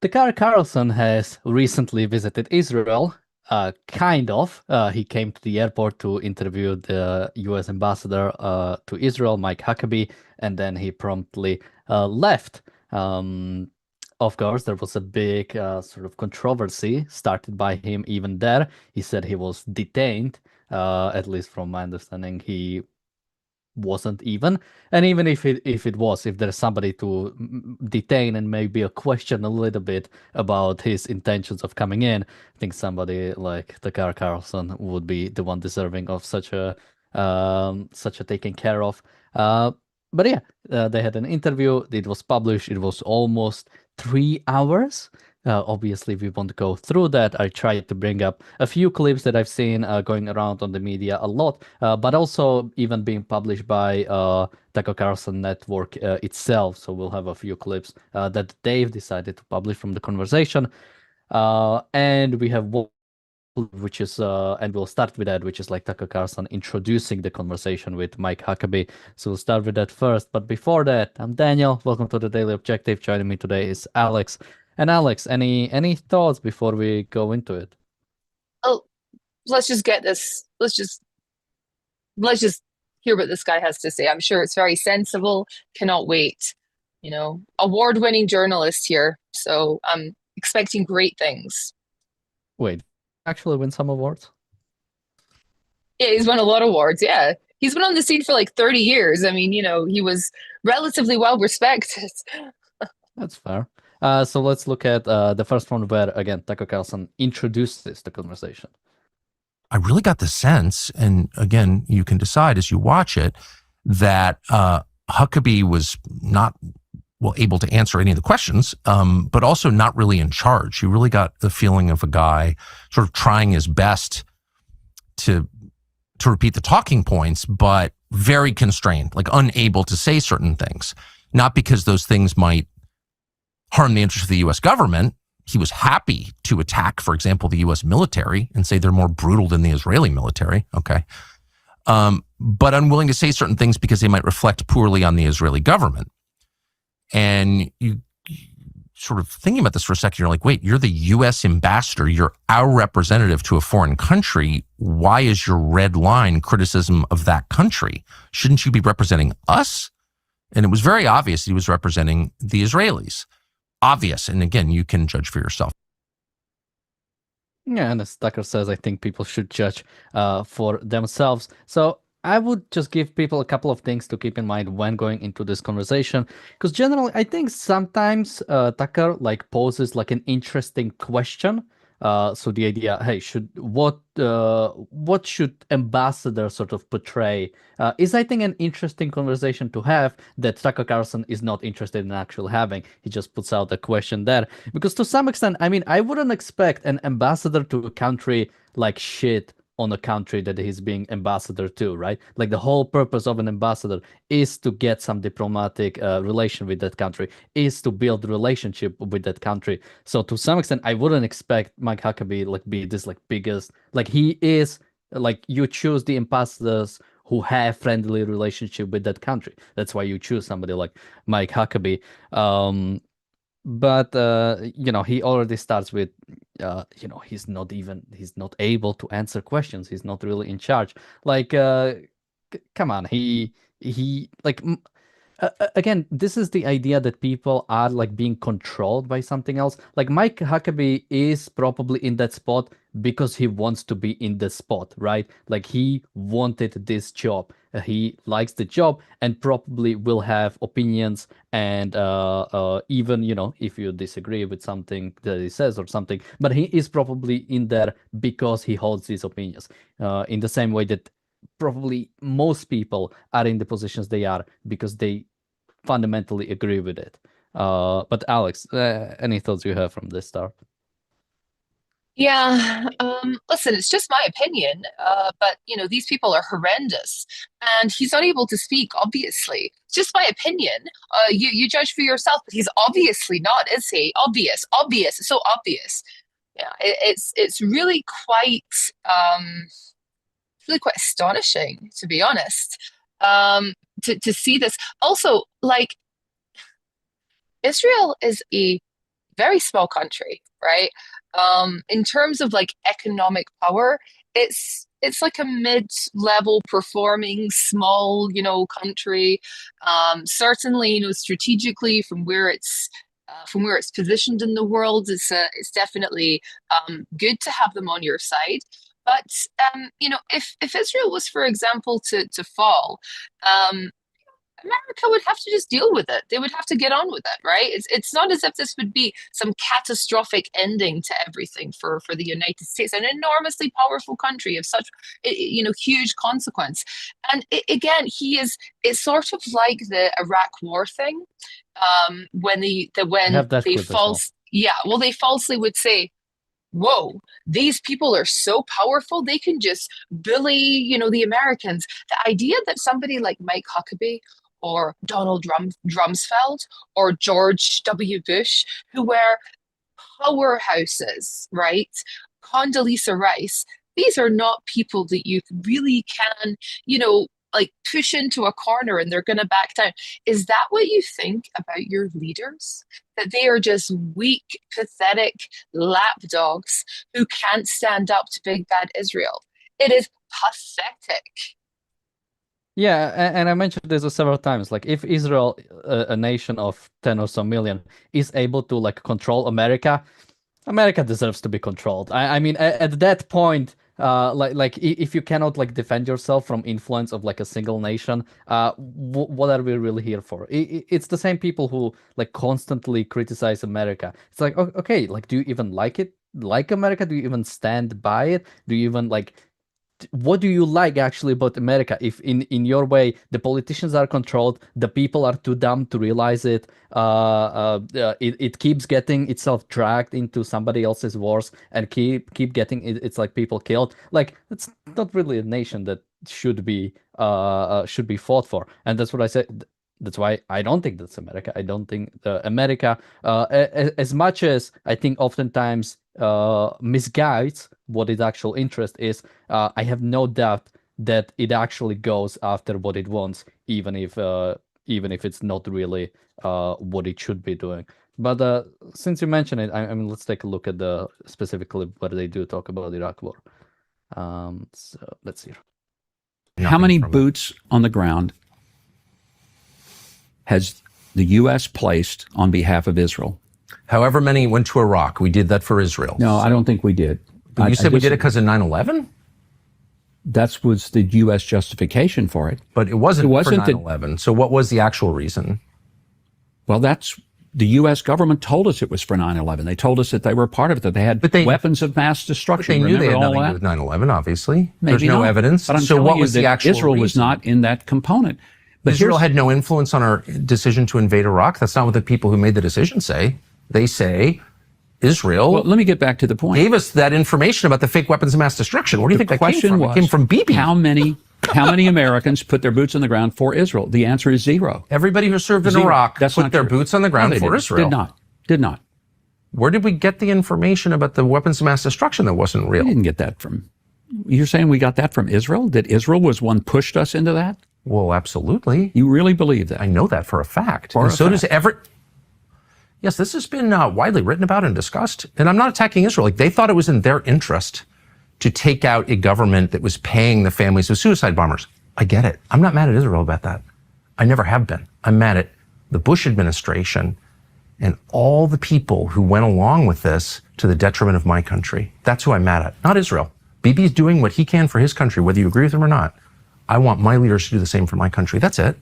Takar Carlson has recently visited Israel. Kind of. He came to the airport to interview the U.S. ambassador to Israel, Mike Huckabee, and then he promptly left. Of course, there was a big sort of controversy started by him even there. He said he was detained. At least from my understanding, he wasn't even. And even if it was, if there's somebody to detain and maybe a question a little bit about his intentions of coming in, I think somebody like Takar Carlson would be the one deserving of such a taken care of. But yeah, they had an interview. It was published. It was almost 3 hours. Obviously, we won't go through that. I tried to bring up a few clips that I've seen going around on the media a lot, but also even being published by Tucker Carlson Network itself. So we'll have a few clips that Dave decided to publish from the conversation. And we have one, which is, and we'll start with that, which is like Tucker Carlson introducing the conversation with Mike Huckabee. So we'll start with that first. But before that, I'm Daniel. Welcome to the Daily Objective. Joining me today is Alex. And Alex, any thoughts before we go into it? Oh, let's just get this. Let's just hear what this guy has to say. I'm sure it's very sensible. Cannot wait. Award-winning journalist here. So I'm expecting great things. Wait, actually win some awards? Yeah, he's won a lot of awards. Yeah. He's been on the scene for like 30 years. I mean, he was relatively well respected. That's fair. So let's look at the first one where, again, Tucker Carlson introduces the conversation. I really got the sense, and again, you can decide as you watch it, that Huckabee was not able to answer any of the questions, but also not really in charge. You really got the feeling of a guy sort of trying his best to repeat the talking points, but very constrained, like unable to say certain things, not because those things might harm the interest of the U.S. government. He was happy to attack, for example, the U.S. military and say they're more brutal than the Israeli military. Okay. But unwilling to say certain things because they might reflect poorly on the Israeli government. And you sort of thinking about this for a second, you're like, wait, you're the U.S. ambassador. You're our representative to a foreign country. Why is your red line criticism of that country? Shouldn't you be representing us? And it was very obvious he was representing the Israelis. Obvious. And again, you can judge for yourself. Yeah, and as Tucker says, I think people should judge for themselves. So I would just give people a couple of things to keep in mind when going into this conversation, because generally, I think sometimes Tucker like poses like an interesting question. So the idea, hey, what should ambassador sort of portray? Is I think an interesting conversation to have that Tucker Carlson is not interested in actually having. He just puts out a question there because to some extent, I mean, I wouldn't expect an ambassador to a country like shit on a country that he's being ambassador to, right? Like the whole purpose of an ambassador is to get some diplomatic relation with that country, is to build relationship with that country. So to some extent, I wouldn't expect Mike Huckabee like be this like biggest, like he is like you choose the ambassadors who have friendly relationship with that country. That's why you choose somebody like Mike Huckabee. But he already starts with he's not able to answer questions. He's not really in charge. Like come on, he like again, this is the idea that people are like being controlled by something else. Like Mike Huckabee is probably in that spot because he wants to be in the spot, right? Like he wanted this job. He likes the job and probably will have opinions and even, if you disagree with something that he says or something, but he is probably in there because he holds these opinions. In the same way that probably most people are in the positions they are because they fundamentally agree with it. But Alex, any thoughts you have from this start? Yeah, listen, it's just my opinion, but these people are horrendous, and he's not able to speak. Obviously, it's just my opinion. You judge for yourself, but he's obviously not, is he? Obvious, it's so obvious. Yeah, it's really quite astonishing, to be honest, to see this. Also, like Israel is a very small country, right? In terms of like economic power, it's like a mid-level performing small, country. Certainly, strategically from where it's positioned in the world, it's definitely good to have them on your side. But if Israel was, for example, to fall, um, America would have to just deal with it. They would have to get on with it, right? It's not as if this would be some catastrophic ending to everything for the United States, an enormously powerful country of such huge consequence. And again, it's sort of like the Iraq War thing, when I when have that they clip as well. they falsely would say, whoa, these people are so powerful, they can just bully, the Americans. The idea that somebody like Mike Huckabee or Donald Rumsfeld or George W. Bush, who were powerhouses, right? Condoleezza Rice, these are not people that you really can, like push into a corner and they're going to back down. Is that what you think about your leaders? That they are just weak, pathetic lapdogs who can't stand up to big bad Israel? It is pathetic. Yeah, and I mentioned this several times. Like, if Israel, a nation of 10 or so million, is able to like control America, America deserves to be controlled. I mean, at that point, if you cannot like defend yourself from influence of like a single nation, what are we really here for? It's the same people who like constantly criticize America. It's like, okay, like, do you even like it? Like America? Do you even stand by it? Do you even like? What do you like actually about America? If in your way the politicians are controlled, the people are too dumb to realize it, it keeps getting itself dragged into somebody else's wars and keep getting it's like people killed. Like, it's not really a nation that should be fought for, and that's what I said. That's why I don't think that's America. I don't think America, as much as I think oftentimes misguides what its actual interest is, I have no doubt that it actually goes after what it wants, even if it's not really what it should be doing. But since you mentioned it, I mean, let's take a look at the specifically where they do talk about the Iraq War. So let's see. How many boots on the ground has the U.S. placed on behalf of Israel? However many went to Iraq. We did that for Israel. No, I don't think we did. But you said we did it because of 9/11? That was the U.S. justification for it. But it wasn't for 9/11. So what was the actual reason? Well, that's the U.S. government told us it was for 9/11. They told us that they were part of it, that they had weapons of mass destruction. But they knew they had nothing to do with 9/11, obviously. Maybe There's no evidence. But I'm so telling what you was the that actual Israel reason? was not in that component. But Israel had no influence on our decision to invade Iraq. That's not what the people who made the decision say. They say Israel. Well, let me get back to the point. Gave us that information about the fake weapons of mass destruction. Where do you think that came from? Was, it came from Bibi. How many Americans put their boots on the ground for Israel? The answer is zero. Everybody who served in Iraq put their boots on the ground for Israel. Did not. Where did we get the information about the weapons of mass destruction that wasn't real? We didn't get that from. You're saying we got that from Israel? That Israel was one pushed us into that? Well, absolutely. You really believe that? I know that for a fact. And so does every. Yes, this has been widely written about and discussed. And I'm not attacking Israel. Like, they thought it was in their interest to take out a government that was paying the families of suicide bombers. I get it. I'm not mad at Israel about that. I never have been. I'm mad at the Bush administration and all the people who went along with this to the detriment of my country. That's who I'm mad at, not Israel. Bibi's doing what he can for his country, whether you agree with him or not. I want my leaders to do the same for my country. That's it.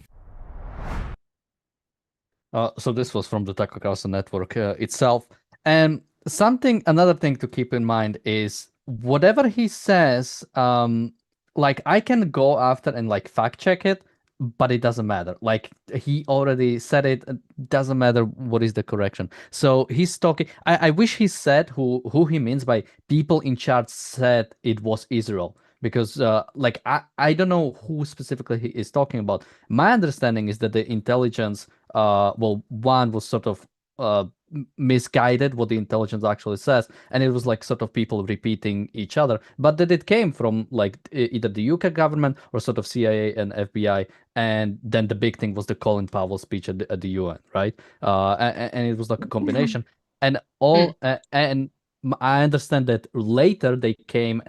So this was from the Tucker Carlson network itself. And another thing to keep in mind is whatever he says, like, I can go after and like fact check it, but it doesn't matter. Like, he already said it. It doesn't matter what is the correction. So he's talking. I wish he said who he means by people in charge said it was Israel. Because like, I don't know who specifically he is talking about. My understanding is that the intelligence, one was sort of misguided what the intelligence actually says, and it was like sort of people repeating each other, but that it came from like either the UK government or sort of CIA and FBI, and then the big thing was the Colin Powell speech at the UN, right? And it was like a combination. And I understand that later they came,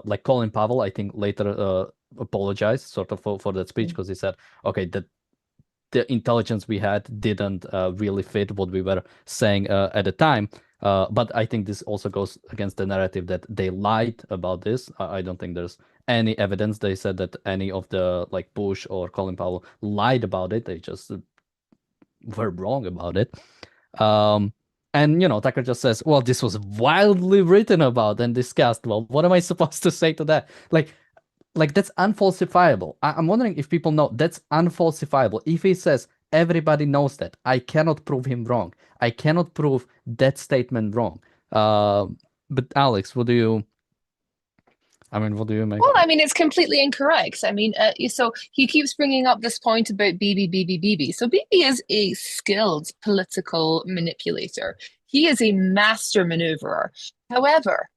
like Colin Powell, I think later apologized sort of for that speech, because he said, okay, that the intelligence we had didn't really fit what we were saying at the time. But I think this also goes against the narrative that they lied about this. I don't think there's any evidence they said that any of the like Bush or Colin Powell lied about it. They just were wrong about it. And Tucker just says, well, this was wildly written about and discussed. Well, what am I supposed to say to that? Like that's unfalsifiable. I'm wondering if people know that's unfalsifiable. If he says everybody knows that, I cannot prove him wrong. I cannot prove that statement wrong. But Alex, what do you make? Well, it's completely incorrect. So he keeps bringing up this point about Bibi. So Bibi is a skilled political manipulator. He is a master maneuverer. However,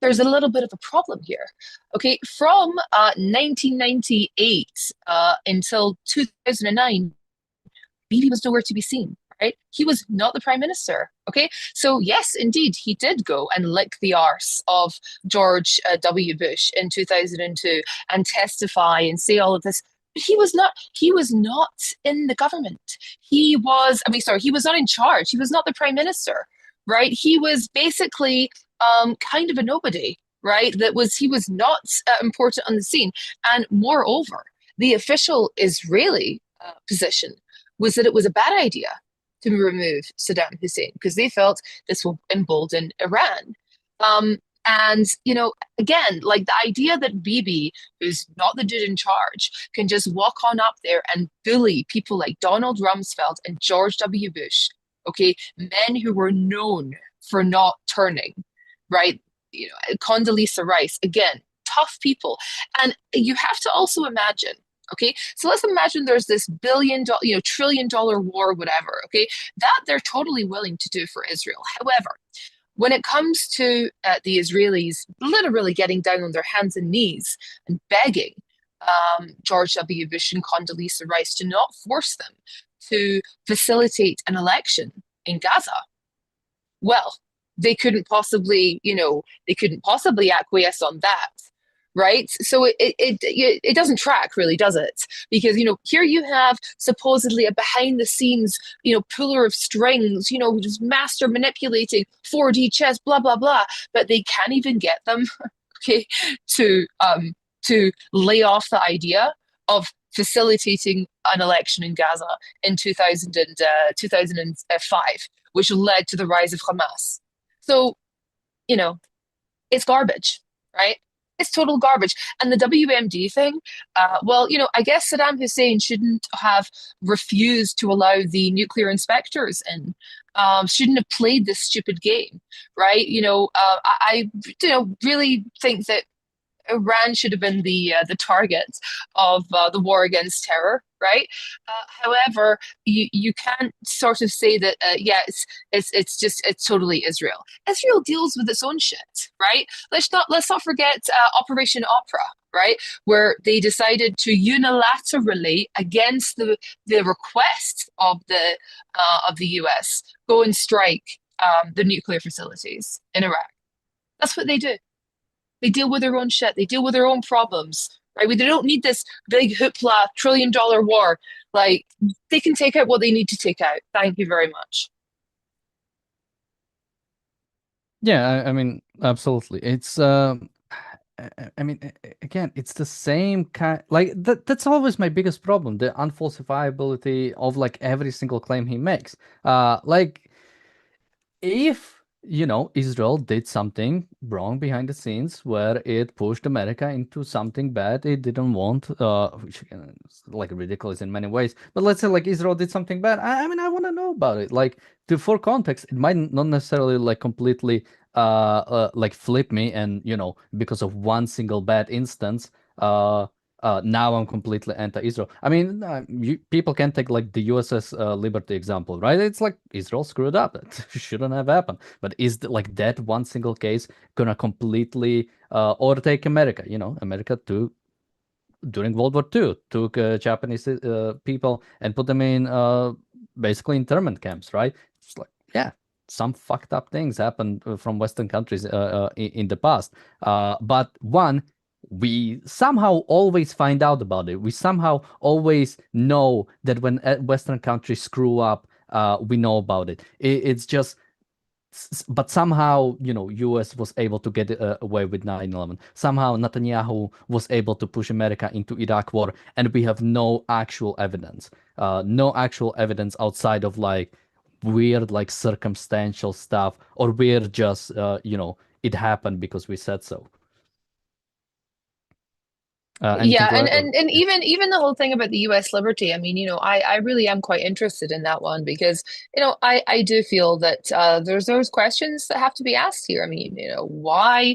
there's a little bit of a problem here. Okay, from 1998 until 2009, Bibi was nowhere to be seen. Right? He was not the prime minister. Okay, so yes, indeed, he did go and lick the arse of George W. Bush in 2002 and testify and say all of this. But he was not. He was not in the government. He was. He was not in charge. He was not the prime minister. Right? He was basically kind of a nobody. Right? He was not important on the scene. And moreover, the official Israeli position was that it was a bad idea to remove Saddam Hussein because they felt this will embolden Iran. And, again, like the idea that Bibi, who's not the dude in charge, can just walk on up there and bully people like Donald Rumsfeld and George W. Bush, okay, men who were known for not turning, right? Condoleezza Rice, again, tough people. And you have to also imagine, okay, so let's imagine there's this trillion-dollar war, whatever, okay, that they're totally willing to do for Israel. However, when it comes to the Israelis literally getting down on their hands and knees and begging George W. Bush and Condoleezza Rice to not force them to facilitate an election in Gaza, well, they couldn't possibly acquiesce on that. Right? So it doesn't track really, does it? Because, here you have supposedly a behind the scenes, puller of strings, just master manipulating 4D chess, blah, blah, blah. But they can't even get them, okay, to lay off the idea of facilitating an election in Gaza in 2005, which led to the rise of Hamas. So, it's garbage, right? It's total garbage. And the WMD thing, I guess Saddam Hussein shouldn't have refused to allow the nuclear inspectors in, shouldn't have played this stupid game, right? I really think that Iran should have been the target of the war against terror, right? However, you can't sort of say that it's totally Israel. Israel deals with its own shit, right? Let's not forget Operation Opera, right, where they decided to unilaterally, against the request of the US, go and strike the nuclear facilities in Iraq. That's what they do. They deal with their own shit. They deal with their own problems, right? They don't need this big hoopla trillion-dollar war. Like, they can take out what they need to take out. Thank you very much. Yeah, absolutely. It's, again, it's the same kind. Like that's always my biggest problem: the unfalsifiability of like every single claim he makes. Like if Israel did something wrong behind the scenes where it pushed America into something bad it didn't want, which is like ridiculous in many ways. But let's say like Israel did something bad. I want to know about it. Like for context, it might not necessarily like completely like flip me, and because of one single bad instance, now I'm completely anti-Israel. People can take like the USS Liberty example, right? It's like Israel screwed up. That shouldn't have happened. But is like that one single case gonna completely overtake America? America during World War II took Japanese people and put them in basically internment camps, right? It's like, yeah, some fucked up things happened from Western countries in the past. But one, we somehow always find out about it. We somehow always know that when Western countries screw up, we know about it. It's just, but somehow, US was able to get away with 9/11. Somehow Netanyahu was able to push America into Iraq war, and we have no actual evidence. No actual evidence outside of like weird, like circumstantial stuff, or we're just, it happened because we said so. Yeah, and even the whole thing about the U.S. liberty. I mean, I really am quite interested in that one because, I do feel that there's those questions that have to be asked here. I mean, why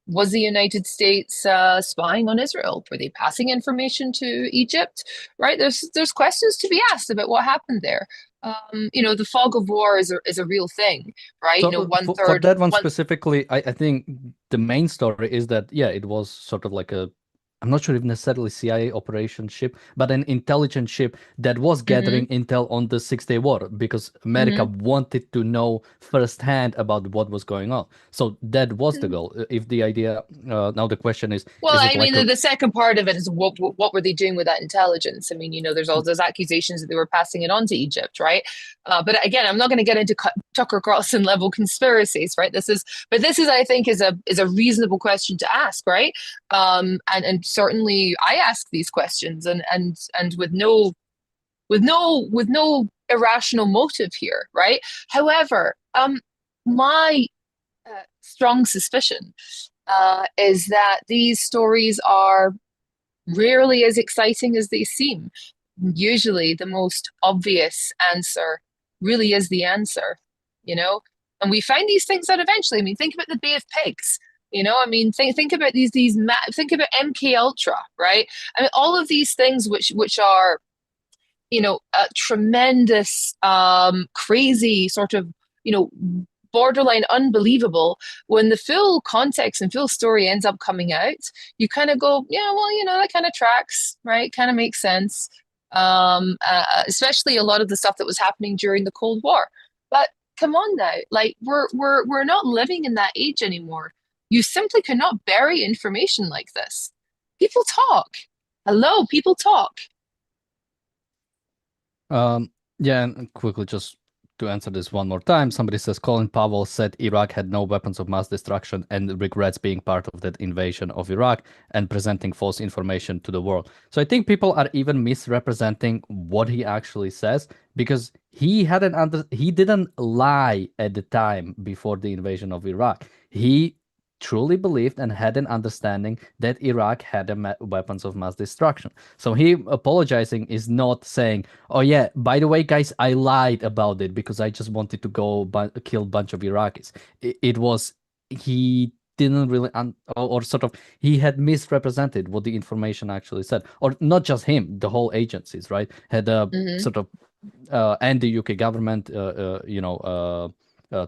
was the United States spying on Israel? Were they passing information to Egypt? Right? There's questions to be asked about what happened there. The fog of war is a real thing, right? So one for third. that one specifically, I think the main story is that, yeah, it was sort of like I'm not sure if necessarily CIA operation ship, but an intelligence ship that was gathering intel on the Six-Day War because America wanted to know firsthand about what was going on. So that was the goal. If the idea, now the question is Well, it I mean, the second part of it is what were they doing with that intelligence? I mean, there's all those accusations that they were passing it on to Egypt, right? But again, I'm not going to get into Tucker Carlson level conspiracies, right? This is, I think, is a reasonable question to ask, right? And certainly, I ask these questions, and with no irrational motive here, right? However, my strong suspicion is that these stories are rarely as exciting as they seem. Usually, the most obvious answer really is the answer, And we find these things out eventually. I mean, think about the Bay of Pigs. I mean, think about think about MK Ultra, right? I mean, all of these things which are, tremendous, crazy sort of, borderline unbelievable. When the full context and full story ends up coming out, you kind of go, yeah, well, that kind of tracks, right? Kind of makes sense. Especially a lot of the stuff that was happening during the Cold War. But come on now, like we're not living in that age anymore. You simply cannot bury information like this. People talk. Hello, people talk. Yeah, and quickly just to answer this one more time, somebody says Colin Powell said Iraq had no weapons of mass destruction and regrets being part of that invasion of Iraq and presenting false information to the world. So I think people are even misrepresenting what he actually says because he didn't lie at the time before the invasion of Iraq. He truly believed and had an understanding that Iraq had weapons of mass destruction. So he apologizing is not saying, oh yeah, by the way, guys, I lied about it because I just wanted to go kill a bunch of Iraqis. It was, he didn't really, or sort of, he had misrepresented what the information actually said. Or not just him, the whole agencies, right? Had a sort of, and the UK government,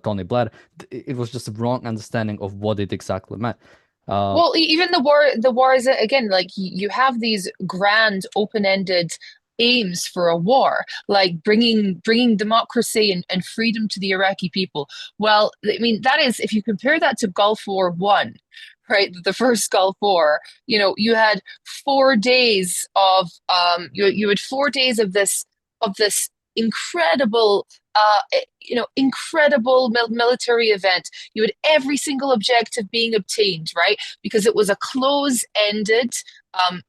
Tony Blair, it was just a wrong understanding of what it exactly meant. Well, even the war is, again, like you have these grand open-ended aims for a war, like bringing democracy and freedom to the Iraqi people. Well, I mean, that is, if you compare that to Gulf War One, right, the first Gulf War, you had 4 days of you had 4 days of this incredible military event. You had every single objective being obtained, right? Because it was a close-ended,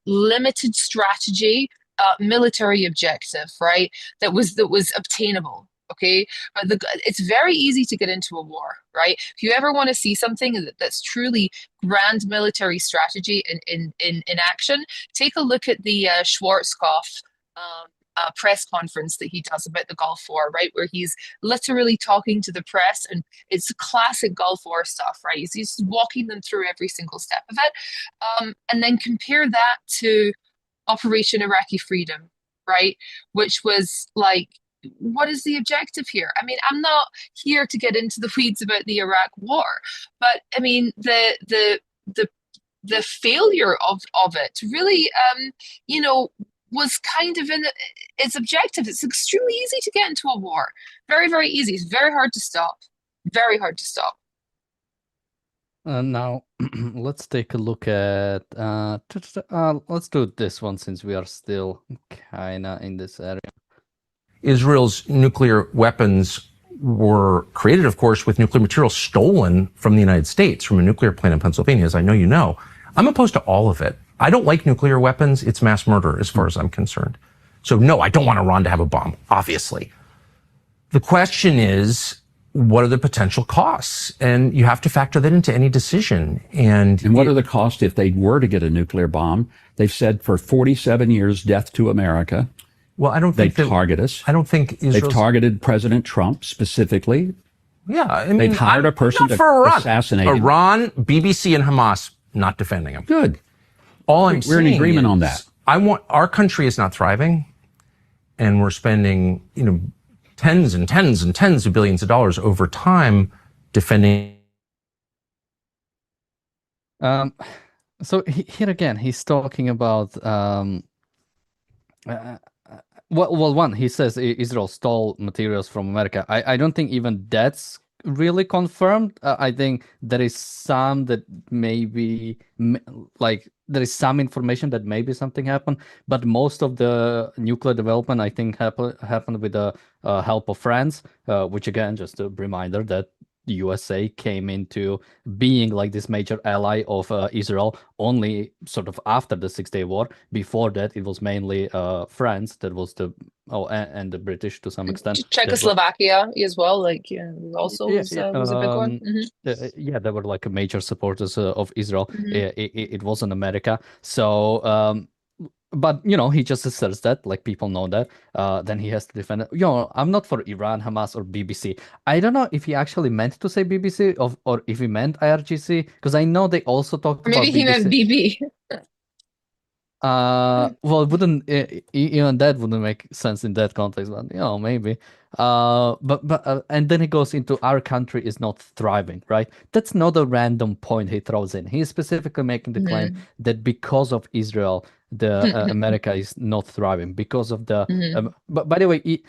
limited strategy, military objective, right? That was obtainable. Okay, but it's very easy to get into a war, right? If you ever want to see something that's truly grand military strategy in action, take a look at the Schwarzkopf press conference that he does about the Gulf War, right? Where he's literally talking to the press, and it's classic Gulf War stuff, right? He's walking them through every single step of it. And then compare that to Operation Iraqi Freedom, right? Which was like, what is the objective here? I mean, I'm not here to get into the weeds about the Iraq War, but I mean, the failure of it really, was kind of in its objective. It's extremely easy to get into a war. Very, very easy. It's very hard to stop. Very hard to stop. Now, let's take a look at, let's do this one since we are still kind of in this area. Israel's nuclear weapons were created, of course, with nuclear material stolen from the United States, from a nuclear plant in Pennsylvania, as I know you know. I'm opposed to all of it. I don't like nuclear weapons. It's mass murder, as far as I'm concerned. So no, I don't want Iran to have a bomb, obviously. The question is, what are the potential costs? And you have to factor that into any decision. And what are the costs if they were to get a nuclear bomb? They've said for 47 years, death to America. Well, I don't think they target us. I don't think they've targeted President Trump specifically. Yeah, I mean, they've hired a person to assassinate him. Iran, BBC, and Hamas not defending him. Good. All I'm saying we're in agreement on that. Our country is not thriving, and we're spending tens and tens and tens of billions of dollars over time defending. So here again, he's talking about. Well, one, he says Israel stole materials from America. I don't think even that's really confirmed. I think there is some that maybe, there is some information that maybe something happened, but most of the nuclear development, I think, happened with the help of France, which again, just a reminder that the USA came into being like this major ally of Israel only sort of after the 6-Day War. Before that, it was mainly France that was and the British to some extent. Czechoslovakia as well, also was a big one. Yeah, they were like major supporters of Israel. It wasn't America. So but he just asserts that, like, people know that. Then he has to defend it. I'm not for Iran, Hamas, or BBC. I don't know if he actually meant to say BBC or if he meant IRGC, because I know they also talked about maybe he meant BB. Well, it wouldn't even that wouldn't make sense in that context, but maybe. But and then he goes into our country is not thriving, right? That's not a random point he throws in. He's specifically making the claim that because of Israel, the America is not thriving because of the. But by the way,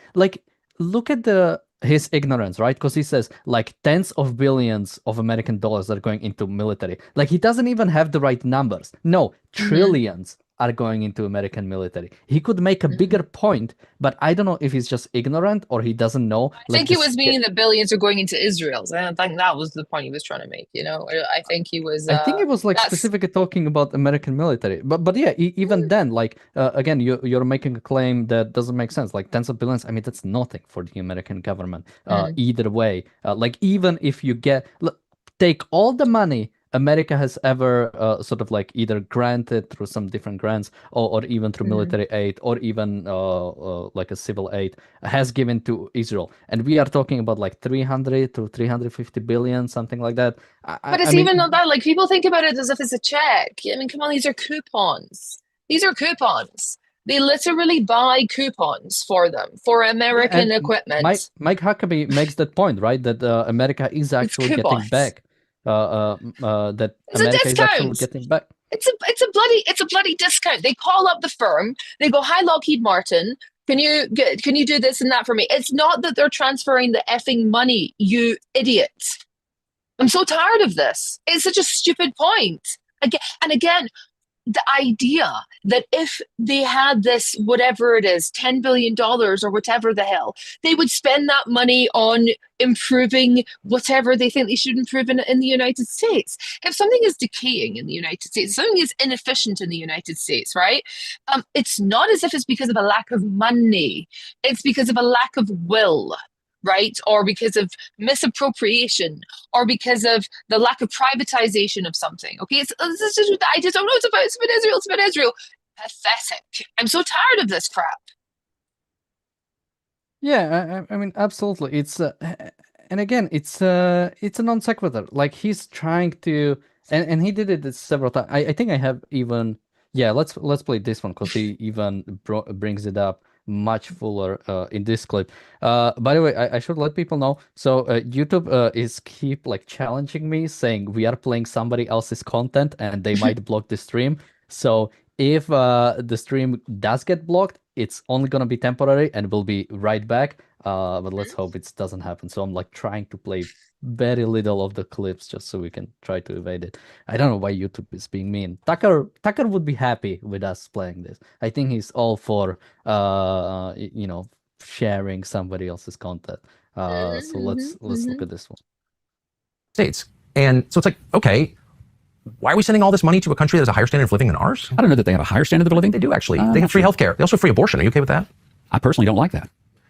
look at his ignorance, right? Because he says like tens of billions of American dollars are going into military. Like, he doesn't even have the right numbers. No, trillions are going into American military. He could make a bigger point, but I don't know if he's just ignorant or he doesn't know. I think he was meaning that billions are going into Israel. So I don't think that was the point he was trying to make. I think he was. I think he was specifically talking about American military. But yeah, even then, again, you're making a claim that doesn't make sense. Like tens of billions. I mean, that's nothing for the American government. Either way, even if you take all the money America has ever sort of either granted through some different grants or even through military aid or even like a civil aid has given to Israel. And we are talking about 300 to 350 billion, something like that. But it's even not that. People think about it as if it's a check. I mean, come on, these are coupons. These are coupons. They literally buy coupons for them, for American equipment. Mike Huckabee makes that point, right? That America is actually getting back. That it's America is actually getting back. It's a bloody discount. They call up the firm. They go, "Hi, Lockheed Martin. Can you do this and that for me?" It's not that they're transferring the effing money, you idiots. I'm so tired of this. It's such a stupid point. Again, the idea that if they had this, whatever it is, $10 billion or whatever the hell, they would spend that money on improving whatever they think they should improve in the United States. If something is decaying in the United States, something is inefficient in the United States, right? It's not as if it's because of a lack of money. It's because of a lack of will. Right? Or because of misappropriation, or because of the lack of privatization of something. Okay, I just don't know. It's about Israel. It's about Israel. Pathetic. I'm so tired of this crap. Yeah, I mean, absolutely. It's and again, it's a non sequitur. Like, he's trying to, and he did it several times. I think I have even. Yeah, let's play this one because he even brings it up much fuller in this clip. By the way, I should let people know. So YouTube is keep challenging me, saying we are playing somebody else's content and they might block the stream. So if the stream does get blocked, it's only gonna be temporary and we'll be right back. But let's hope it doesn't happen. So I'm like trying to play very little of the clips just so we can try to evade it. I don't know why YouTube is being mean. Tucker would be happy with us playing this. I think he's all for sharing somebody else's content. So let's look at this one. States. And so it's like, okay, why are we sending all this money to a country that has a higher standard of living than ours? I don't know that they have a higher standard of living. They do actually. They have free healthcare. They also have free abortion. Are you okay with that? I personally don't like that.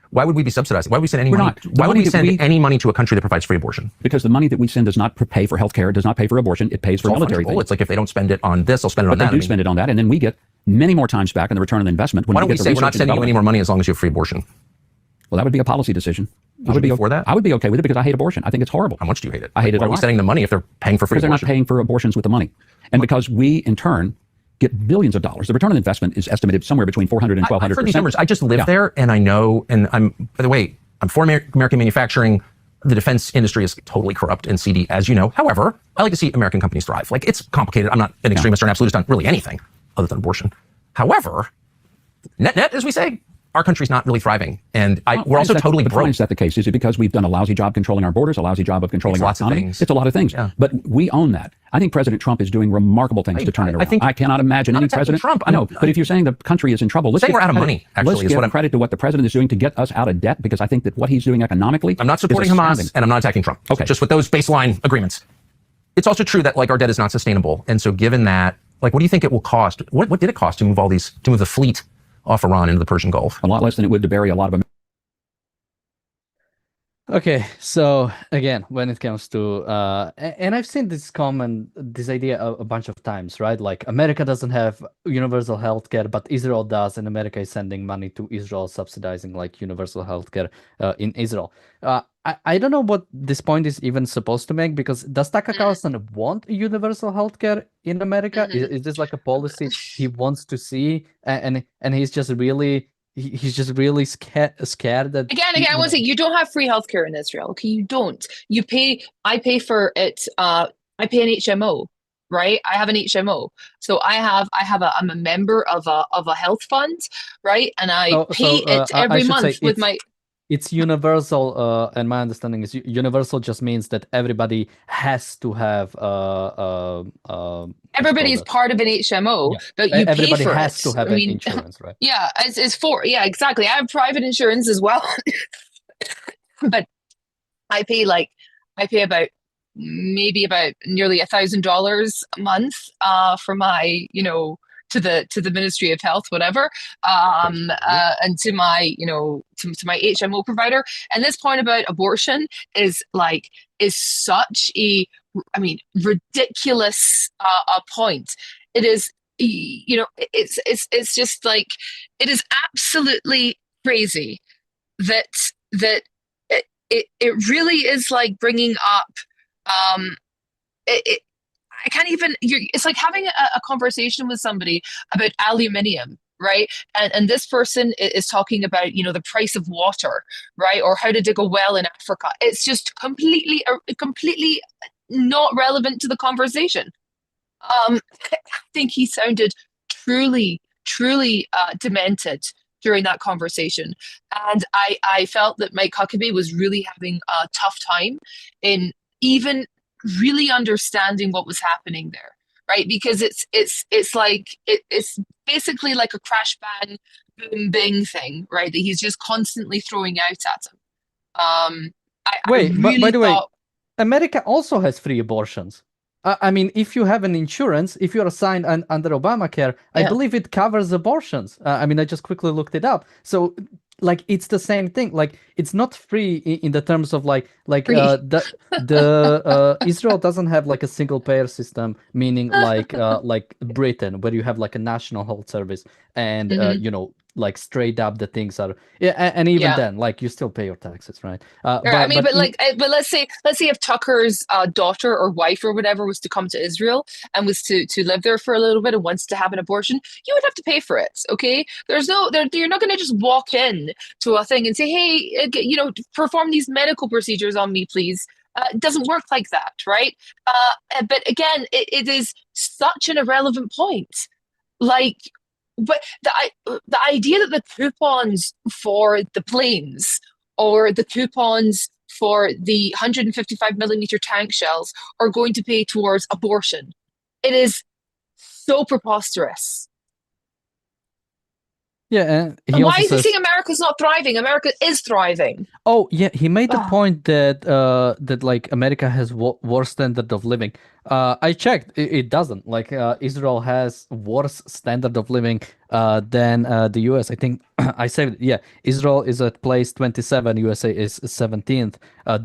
Why would we be subsidizing? Why would we send any We're money? not. Why would we send any money to a country that provides free abortion? Because the money that we send does not pay for healthcare, it does not pay for abortion, it pays for military things. It's like if they don't spend it on this, they'll spend it on But that. they do spend it on that, and then we get many more times back in the return on the investment. When why don't we say we're not sending you any more money as long as you have free abortion? Well, that would be a policy decision. I would be for that. I would be okay with it because I hate abortion. I think it's horrible. How much do you hate it? I hate it. Why are we sending the money if they're paying for free abortion? Because they're not paying for abortions with the money. And because we, in turn, get billions of dollars. The return on investment is estimated somewhere between 400 and 1,200%. I've heard these numbers. I just live there, and I know, and by the way, I'm for American manufacturing. The defense industry is totally corrupt and seedy, as you know. However, I like to see American companies thrive. Like, it's complicated. I'm not an extremist or an absolutist on really anything other than abortion. However, net, as we say, our country's not really thriving. And we're also totally broke. Why is that the case? Is it because we've done a lousy job controlling our borders, a lousy job of controlling our economy? It's a lot of things. Yeah. But we own that. I think President Trump is doing remarkable things to turn it around. I cannot imagine any president. Trump. I know. But if you're saying the country is in trouble, let's we're out of money. Actually, let's give credit to what the president is doing to get us out of debt, because I think that what he's doing economically. I'm not supporting Hamas, and I'm not attacking Trump. Okay. Just with those baseline agreements. It's also true that like our debt is not sustainable, and so given that, like, what do you think it will cost? What did it cost to move the fleet off Iran into the Persian Gulf? A lot less than it would to bury a lot of them. Okay, so again, when it comes to and I've seen this idea a bunch of times, right? Like, America doesn't have universal healthcare, but Israel does, and America is sending money to Israel, subsidizing like universal healthcare in Israel. I don't know what this point is even supposed to make, because does Tucker Carlson want universal healthcare in America? Is this like a policy he wants to see, and he's just really scared that again I want to say, you don't have free healthcare in Israel. Okay, you don't. I pay for it. I pay an HMO, right? I have an HMO, so I'm a member of a health fund, right? And I pay it every month with my. It's universal, and my understanding is universal just means that everybody has to have everybody is part of an HMO, but you everybody pay for has it. to have insurance, right? Yeah, exactly. I have private insurance as well, but I pay about nearly $1,000 a month for my to the Ministry of Health, whatever, and to my to my HMO provider. And this point about abortion is such a ridiculous point. It is it's just like, it is absolutely crazy that it really is like bringing up I can't even. It's like having a conversation with somebody about aluminium, right? And this person is talking about the price of water, right, or how to dig a well in Africa. It's just completely not relevant to the conversation. I think he sounded truly demented during that conversation, and I felt that Mike Huckabee was really having a tough time in even really understanding what was happening there, right? Because it's basically like a crash bang boom bing thing, right? That he's just constantly throwing out at him. By the way, America also has free abortions. I mean, if you have an insurance, if you're assigned under Obamacare, I believe it covers abortions. I just quickly looked it up. So, like, it's the same thing. Like, it's not free in the terms of Israel doesn't have like a single payer system, meaning like Britain, where you have like a national health service, and like straight up the things are and even then, like, you still pay your taxes, right? But let's say if Tucker's daughter or wife or whatever was to come to Israel and was to live there for a little bit and wants to have an abortion, you would have to pay for it. Okay, you're not going to just walk in to a thing and say, hey, perform these medical procedures on me, please. It doesn't work like that, right? But again, it is such an irrelevant point. Like, but the idea that the coupons for the planes or the coupons for the 155 millimeter tank shells are going to pay towards abortion, it is so preposterous. Yeah, and he And why also is he says, saying America's not thriving? America is thriving. oh yeah, he made the Ah. point that that like America has worse standard of living. I checked, it doesn't. Like Israel has worse standard of living than the US. I think I said, yeah, Israel is at place 27, USA is 17th.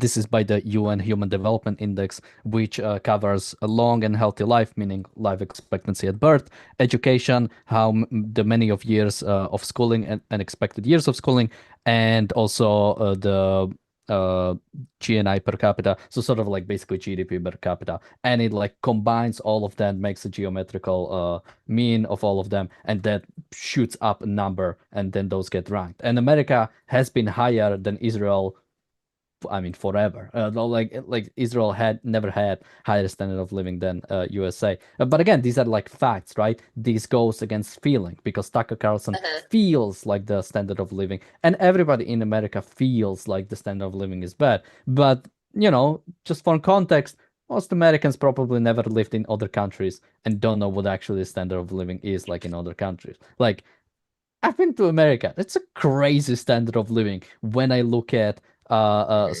This is by the UN Human Development Index, which covers a long and healthy life, meaning life expectancy at birth, education, how the many of years of schooling and expected years of schooling, and also the GNI per capita, so sort of like basically GDP per capita, and it like combines all of that, makes a geometrical mean of all of them, and that shoots up a number, and then those get ranked. And America has been higher than Israel, I mean, forever. Like Israel had never had higher standard of living than USA. But again, these are like facts, right? This goes against feeling, because Tucker Carlson feels like the standard of living, and everybody in America feels like the standard of living is bad. But you know, just for context, most Americans probably never lived in other countries and don't know what actually the standard of living is like in other countries. Like, I've been to America. It's a crazy standard of living when I look at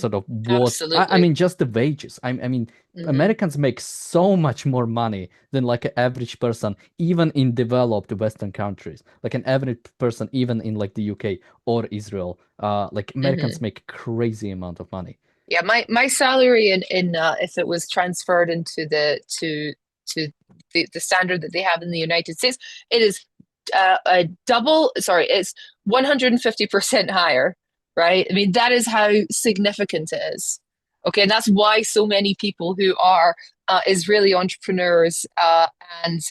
sort of what I Absolutely. mean, just the wages. I mean, Americans make so much more money than like an average person, even in developed Western countries. Like an average person, even in like the UK or Israel, like Americans make crazy amount of money. Yeah, my salary in if it was transferred into the standard that they have in the United States, it is it's 150% higher, right? I mean, that is how significant it is. Okay, and that's why so many people who are Israeli entrepreneurs and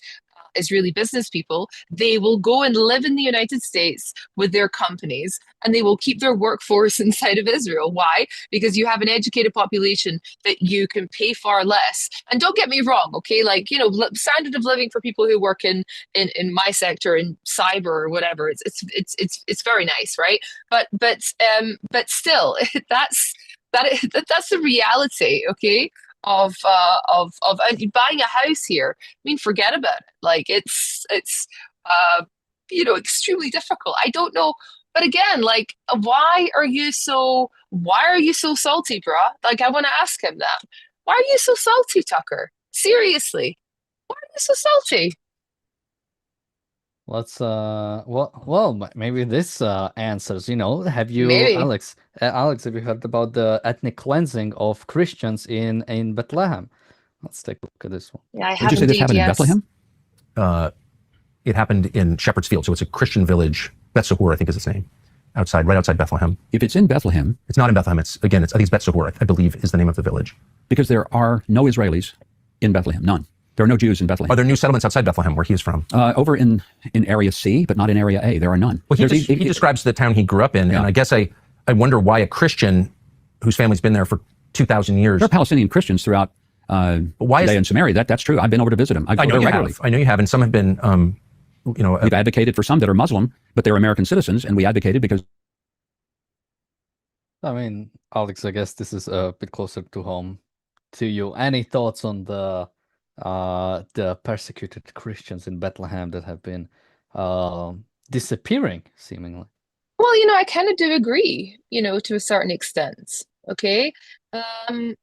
Israeli business people, they will go and live in the United States with their companies, and they will keep their workforce inside of Israel. Why? Because you have an educated population that you can pay far less. And don't get me wrong, okay? Like, you know, standard of living for people who work in my sector, in cyber or whatever, it's very nice, right? But still, that's the reality, okay? Of buying a house here. I mean, forget about it. Like it's you know, extremely difficult. I don't know, but again, like why are you so salty, bruh? Like I want to ask him that. Why are you so salty, Tucker? Seriously, why are you so salty? Let's well maybe this answers, you know, have you Maybe. Alex, have you heard about the ethnic cleansing of Christians in Bethlehem? Let's take a look at this one. Yeah, I Did have you say this indeed, happened in yes. Bethlehem? It happened in Shepherd's Field, so it's a Christian village. Bet Sahur, I think, is its name. Right outside Bethlehem. If it's in Bethlehem, It's not in Bethlehem. I think it's Bet Sahur, I believe, is the name of the village. because there are no Israelis in Bethlehem, none. There are no Jews in Bethlehem. Are there new settlements outside Bethlehem, where he is from? Over in Area C, but not in Area A. There are none. Well, he describes the town he grew up in, Yeah. and I guess I wonder why a Christian whose family's been there for 2,000 years. There are Palestinian Christians throughout Judea and Samaria. That's true. I've been over to visit them. I go there regularly. I know you have, and some have been, you know. We've advocated for some that are Muslim, but they're American citizens, and we advocated because. I mean, Alex, I guess this is a bit closer to home to you. Any thoughts on the persecuted Christians in Bethlehem that have been disappearing, seemingly? Well, you know, I kind of do agree, you know, to a certain extent. Okay. I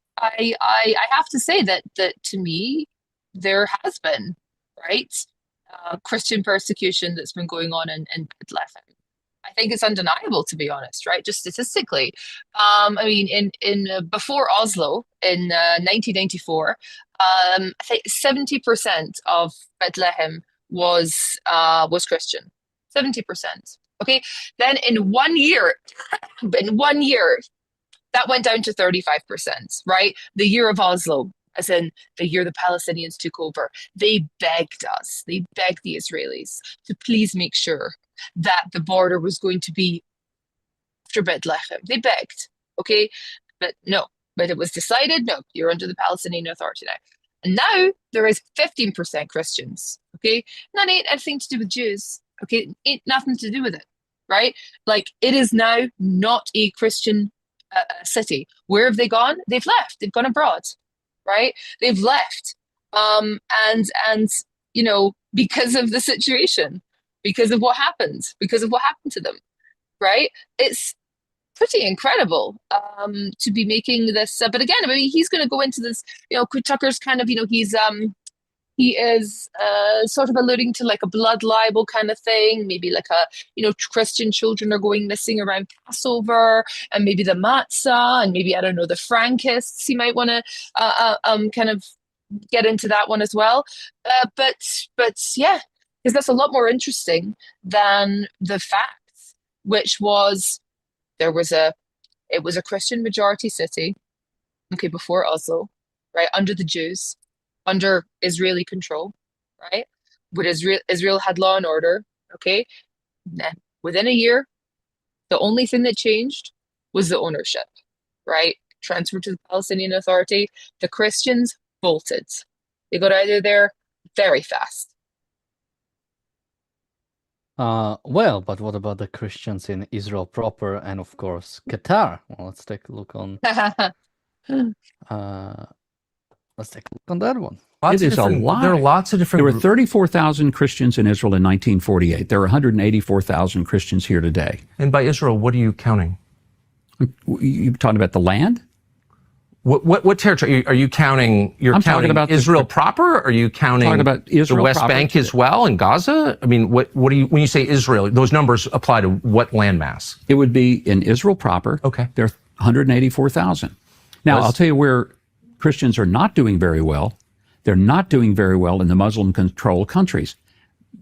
have to say that to me, there has been, right, Christian persecution that's been going on in Bethlehem. I think it's undeniable, to be honest, right? Just statistically. I mean, in before Oslo in 1994, I think 70% of Bethlehem was Christian. 70%. Okay. Then in 1 year, that went down to 35%, right? The year of Oslo, as in the year the Palestinians took over, they begged the Israelis to please make sure that the border was going to be after Bethlehem. They begged, okay? But no, but it was decided, no, you're under the Palestinian Authority now. And now there is 15% Christians, Okay, and that ain't anything to do with Jews. Okay, ain't nothing to do with it, right? Like it is now not a Christian city. Where have they gone? They've left. They've gone abroad, right? They've left, and you know, because of the situation, because of what happened, to them, right? It's pretty incredible to be making this. But again, I mean, he's going to go into this. You know, Tucker's kind of, you know, he is sort of alluding to like a blood libel kind of thing, maybe like a, you know, Christian children are going missing around Passover, and maybe the matzah, and maybe, I don't know, the Frankists. He might want to kind of get into that one as well. But yeah, because that's a lot more interesting than the facts, which was it was a Christian majority city, okay, before Oslo, right, under the Jews, under Israeli control, right? But Israel had law and order, okay? Then within a year, the only thing that changed was the ownership, right? Transferred to the Palestinian Authority. The Christians bolted. They got out of there very fast. Well, but what about the Christians in Israel proper and of course Qatar? Well, let's take a look on that one. It is a lie. There are lots of different. There were 34,000 Christians in Israel in 1948. There are 184,000 Christians here today. And by Israel, what are you counting? You talking about the land? What territory are you counting? You're counting about Israel proper? Or are you counting about Israel the West proper Bank as well and Gaza? I mean, what do you, when you say Israel, those numbers apply to what landmass? It would be in Israel proper. Okay. There are 184,000. Now, I'll tell you where Christians are not doing very well. They're not doing very well in the Muslim-controlled countries.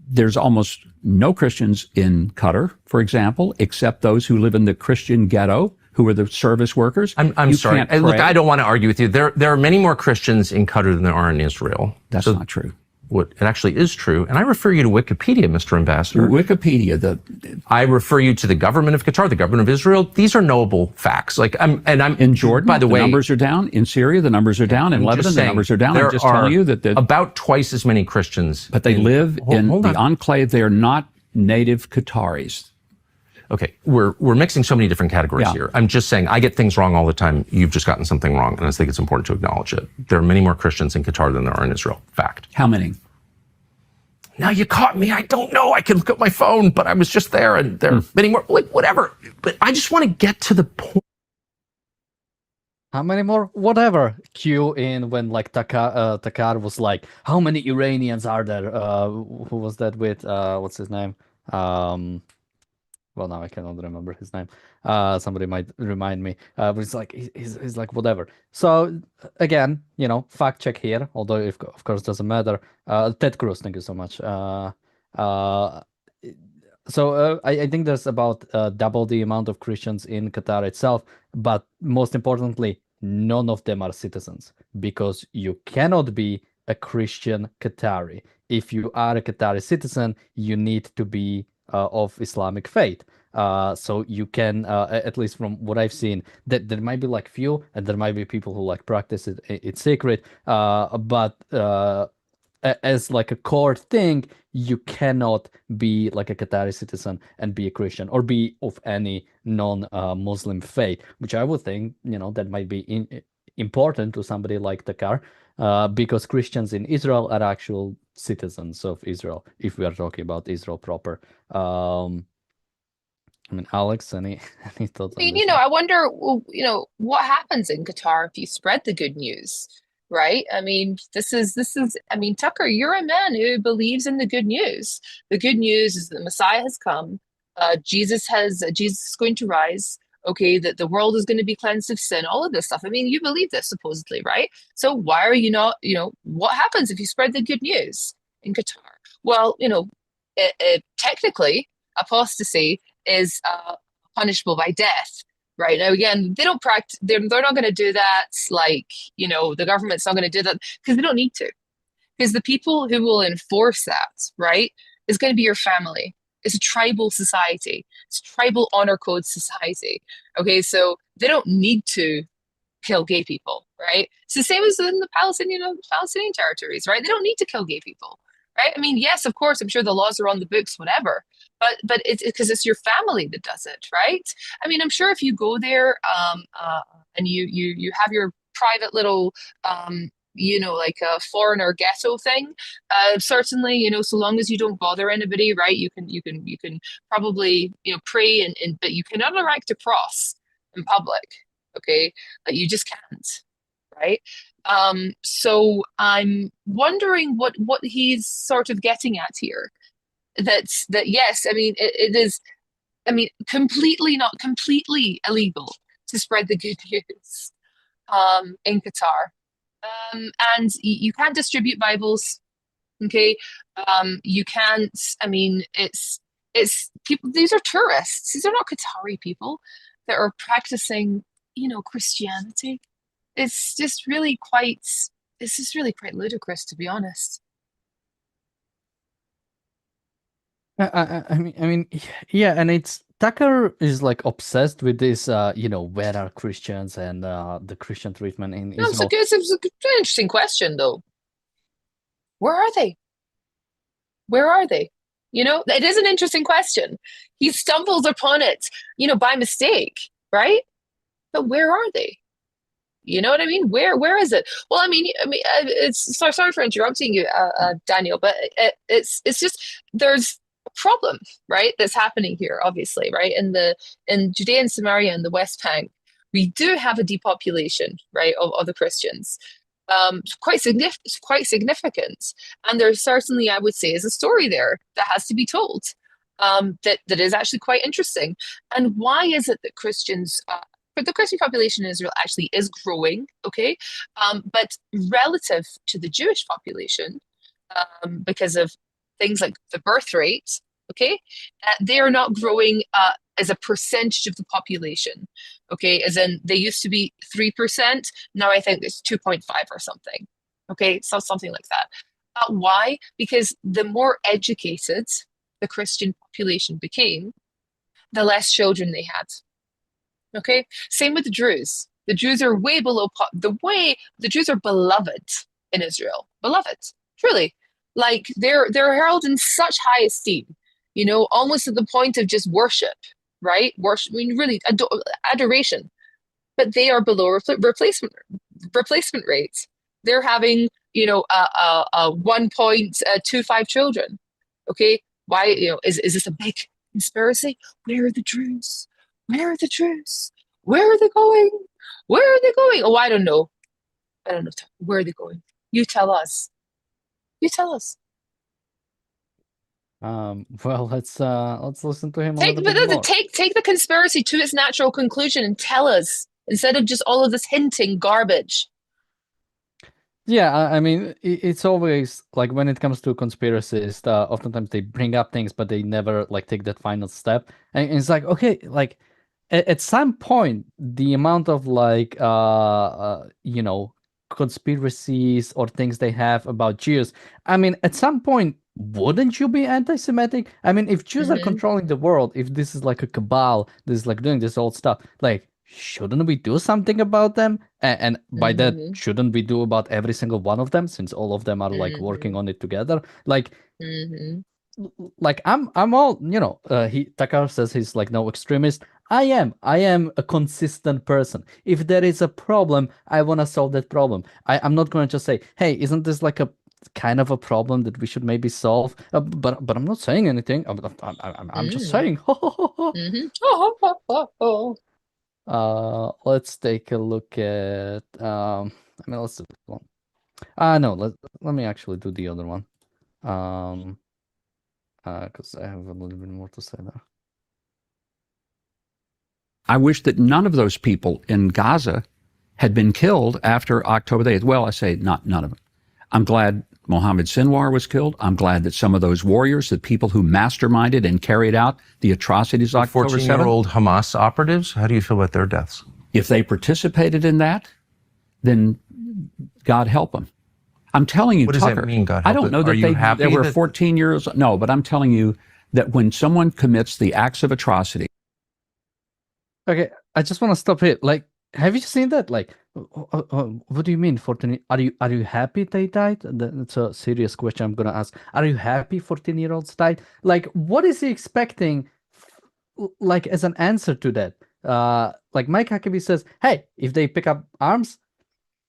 There's almost no Christians in Qatar, for example, except those who live in the Christian ghetto, who are the service workers. I'm sorry. Look, I don't want to argue with you. There are many more Christians in Qatar than there are in Israel. That's not true. It actually is true. And I refer you to Wikipedia, Mr. Ambassador. Wikipedia. I refer you to the government of Qatar, the government of Israel. These are knowable facts. Like I'm in Jordan, by the way, numbers are down. In Syria, the numbers are down. In Lebanon, the numbers are down. I'm just telling you that about twice as many Christians. But they live in the enclave. They are not native Qataris. Okay, we're mixing so many different categories here. I'm just saying I get things wrong all the time. You've just gotten something wrong, and I think it's important to acknowledge it. There are many more Christians in Qatar than there are in Israel. Fact. How many? Now you caught me. I don't know. I can look at my phone, but I was just there, and there are many more. Like whatever. But I just want to get to the point. How many more? Whatever. Cue in when like Takar was like, how many Iranians are there? Who was that with? What's his name? Well, now I cannot remember his name. Somebody might remind me. But it's like he's like whatever. So again, you know, fact check here. Although of course doesn't matter. Ted Cruz, thank you so much. So I think there's about double the amount of Christians in Qatar itself. But most importantly, none of them are citizens, because you cannot be a Christian Qatari. If you are a Qatari citizen, you need to be of Islamic faith. So you can, at least from what I've seen, that there might be like few, and there might be people who like practice it in secret. But as like a core thing, you cannot be like a Qatari citizen and be a Christian or be of any non-Muslim faith, which I would think, you know, that might be important to somebody like Takar, because Christians in Israel are actual citizens of Israel, if we are talking about Israel proper. I mean, Alex, any thoughts on this? You know, I wonder, you know, what happens in Qatar if you spread the good news, right? I mean, this is, I mean, Tucker, you're a man who believes in the good news. The good news is that the Messiah has come. Jesus is going to rise. Okay, that the world is going to be cleansed of sin, all of this stuff. I mean, you believe this supposedly, right? So why are you not, you know, what happens if you spread the good news in Qatar? Well, you know, technically, apostasy is punishable by death, right? Now, again, they don't practice, they're not going to do that. Like, you know, the government's not going to do that because they don't need to. Because the people who will enforce that, right, is going to be your family. It's a tribal society. It's a tribal honor code society. Okay, so they don't need to kill gay people, right? It's the same as in the Palestinian territories, right? They don't need to kill gay people, right? I mean, yes, of course, I'm sure the laws are on the books, whatever, but it's because it's your family that does it, right? I mean, I'm sure if you go there, and you have your private little, like a foreigner ghetto thing, certainly, so long as you don't bother anybody, right? You can probably, pray, and but you cannot erect a cross in public, okay? Like you just can't, right? So I'm wondering what he's sort of getting at here. That yes, I mean it is, I mean, not completely illegal to spread the good news in Qatar. And you can't distribute Bibles, okay? You can't, I mean, it's people, these are tourists. These are not Qatari people that are practicing, Christianity. It's just really quite, it's just really quite ludicrous, to be honest. I mean, yeah, and it's Tucker is like obsessed with this, where are Christians and the Christian treatment in No, Israel. it's an interesting question, though. Where are they? Where are they? It is an interesting question. He stumbles upon it, by mistake, right? But where are they? You know what I mean? Where is it? Well, it's sorry for interrupting you, Daniel, but it's just there's a problem, right? That's happening here, obviously, right? In Judea and Samaria and the West Bank, we do have a depopulation, right, of the Christians. Quite significant, and there certainly, I would say, is a story there that has to be told. That is actually quite interesting. And why is it that Christians? But the Christian population in Israel actually is growing, okay? But relative to the Jewish population, because of things like the birth rate, okay, they are not growing as a percentage of the population, okay? As in, they used to be 3%, now I think it's 2.5 or something, okay? So something like that. Why? Because the more educated the Christian population became, the less children they had. Okay, same with the Druze. The Druze are way below the Druze are beloved in Israel. Beloved, truly. Like they're held in such high esteem, almost to the point of just worship, right? Worship, I mean, really adoration. But they are below replacement rates. They're having, 1.25 children. Okay, why? Is this a big conspiracy? Where are the Druze? Where are the Druze? Where are they going? Where are they going? Oh, I don't know. I don't know. Where are they going? You tell us. You tell us. Well, let's listen to him a little bit more. Take the conspiracy to its natural conclusion and tell us, instead of just all of this hinting garbage. Yeah, I mean, it's always like when it comes to conspiracies, oftentimes they bring up things, but they never like take that final step. And it's like, okay, like at some point, the amount of like, conspiracies or things they have about Jews, I mean, at some point, wouldn't you be anti-Semitic? I mean, if Jews are controlling the world, if this is like a cabal, this is like doing this old stuff, like, shouldn't we do something about them? And by that, shouldn't we do about every single one of them, since all of them are like working on it together? Like, like I'm all, Tucker says he's like no extremist. I am a consistent person. If there is a problem, I want to solve that problem. I'm not going to just say, hey, isn't this like a kind of a problem that we should maybe solve? But I'm not saying anything. I'm just saying. Let's take a look at let's do this one. No, let me actually do the other one. Because I have a little bit more to say there. I wish that none of those people in Gaza had been killed after October the 8th. Well, I say not none of them. I'm glad Mohammed Sinwar was killed. I'm glad that some of those warriors, the people who masterminded and carried out the atrocities of October 7th. 14-year-old Hamas operatives, how do you feel about their deaths? If they participated in that, then God help them. I'm telling you, what Tucker, does that mean, God help I don't know that they were 14 years. No, but I'm telling you that when someone commits the acts of atrocity. Okay, I just want to stop here. Like, have you seen that? Like, what do you mean 14? Are you happy they died? That's a serious question I'm gonna ask. Are you happy 14-year-olds died? Like, what is he expecting, like, as an answer to that? Like Mike Huckabee says, hey, if they pick up arms,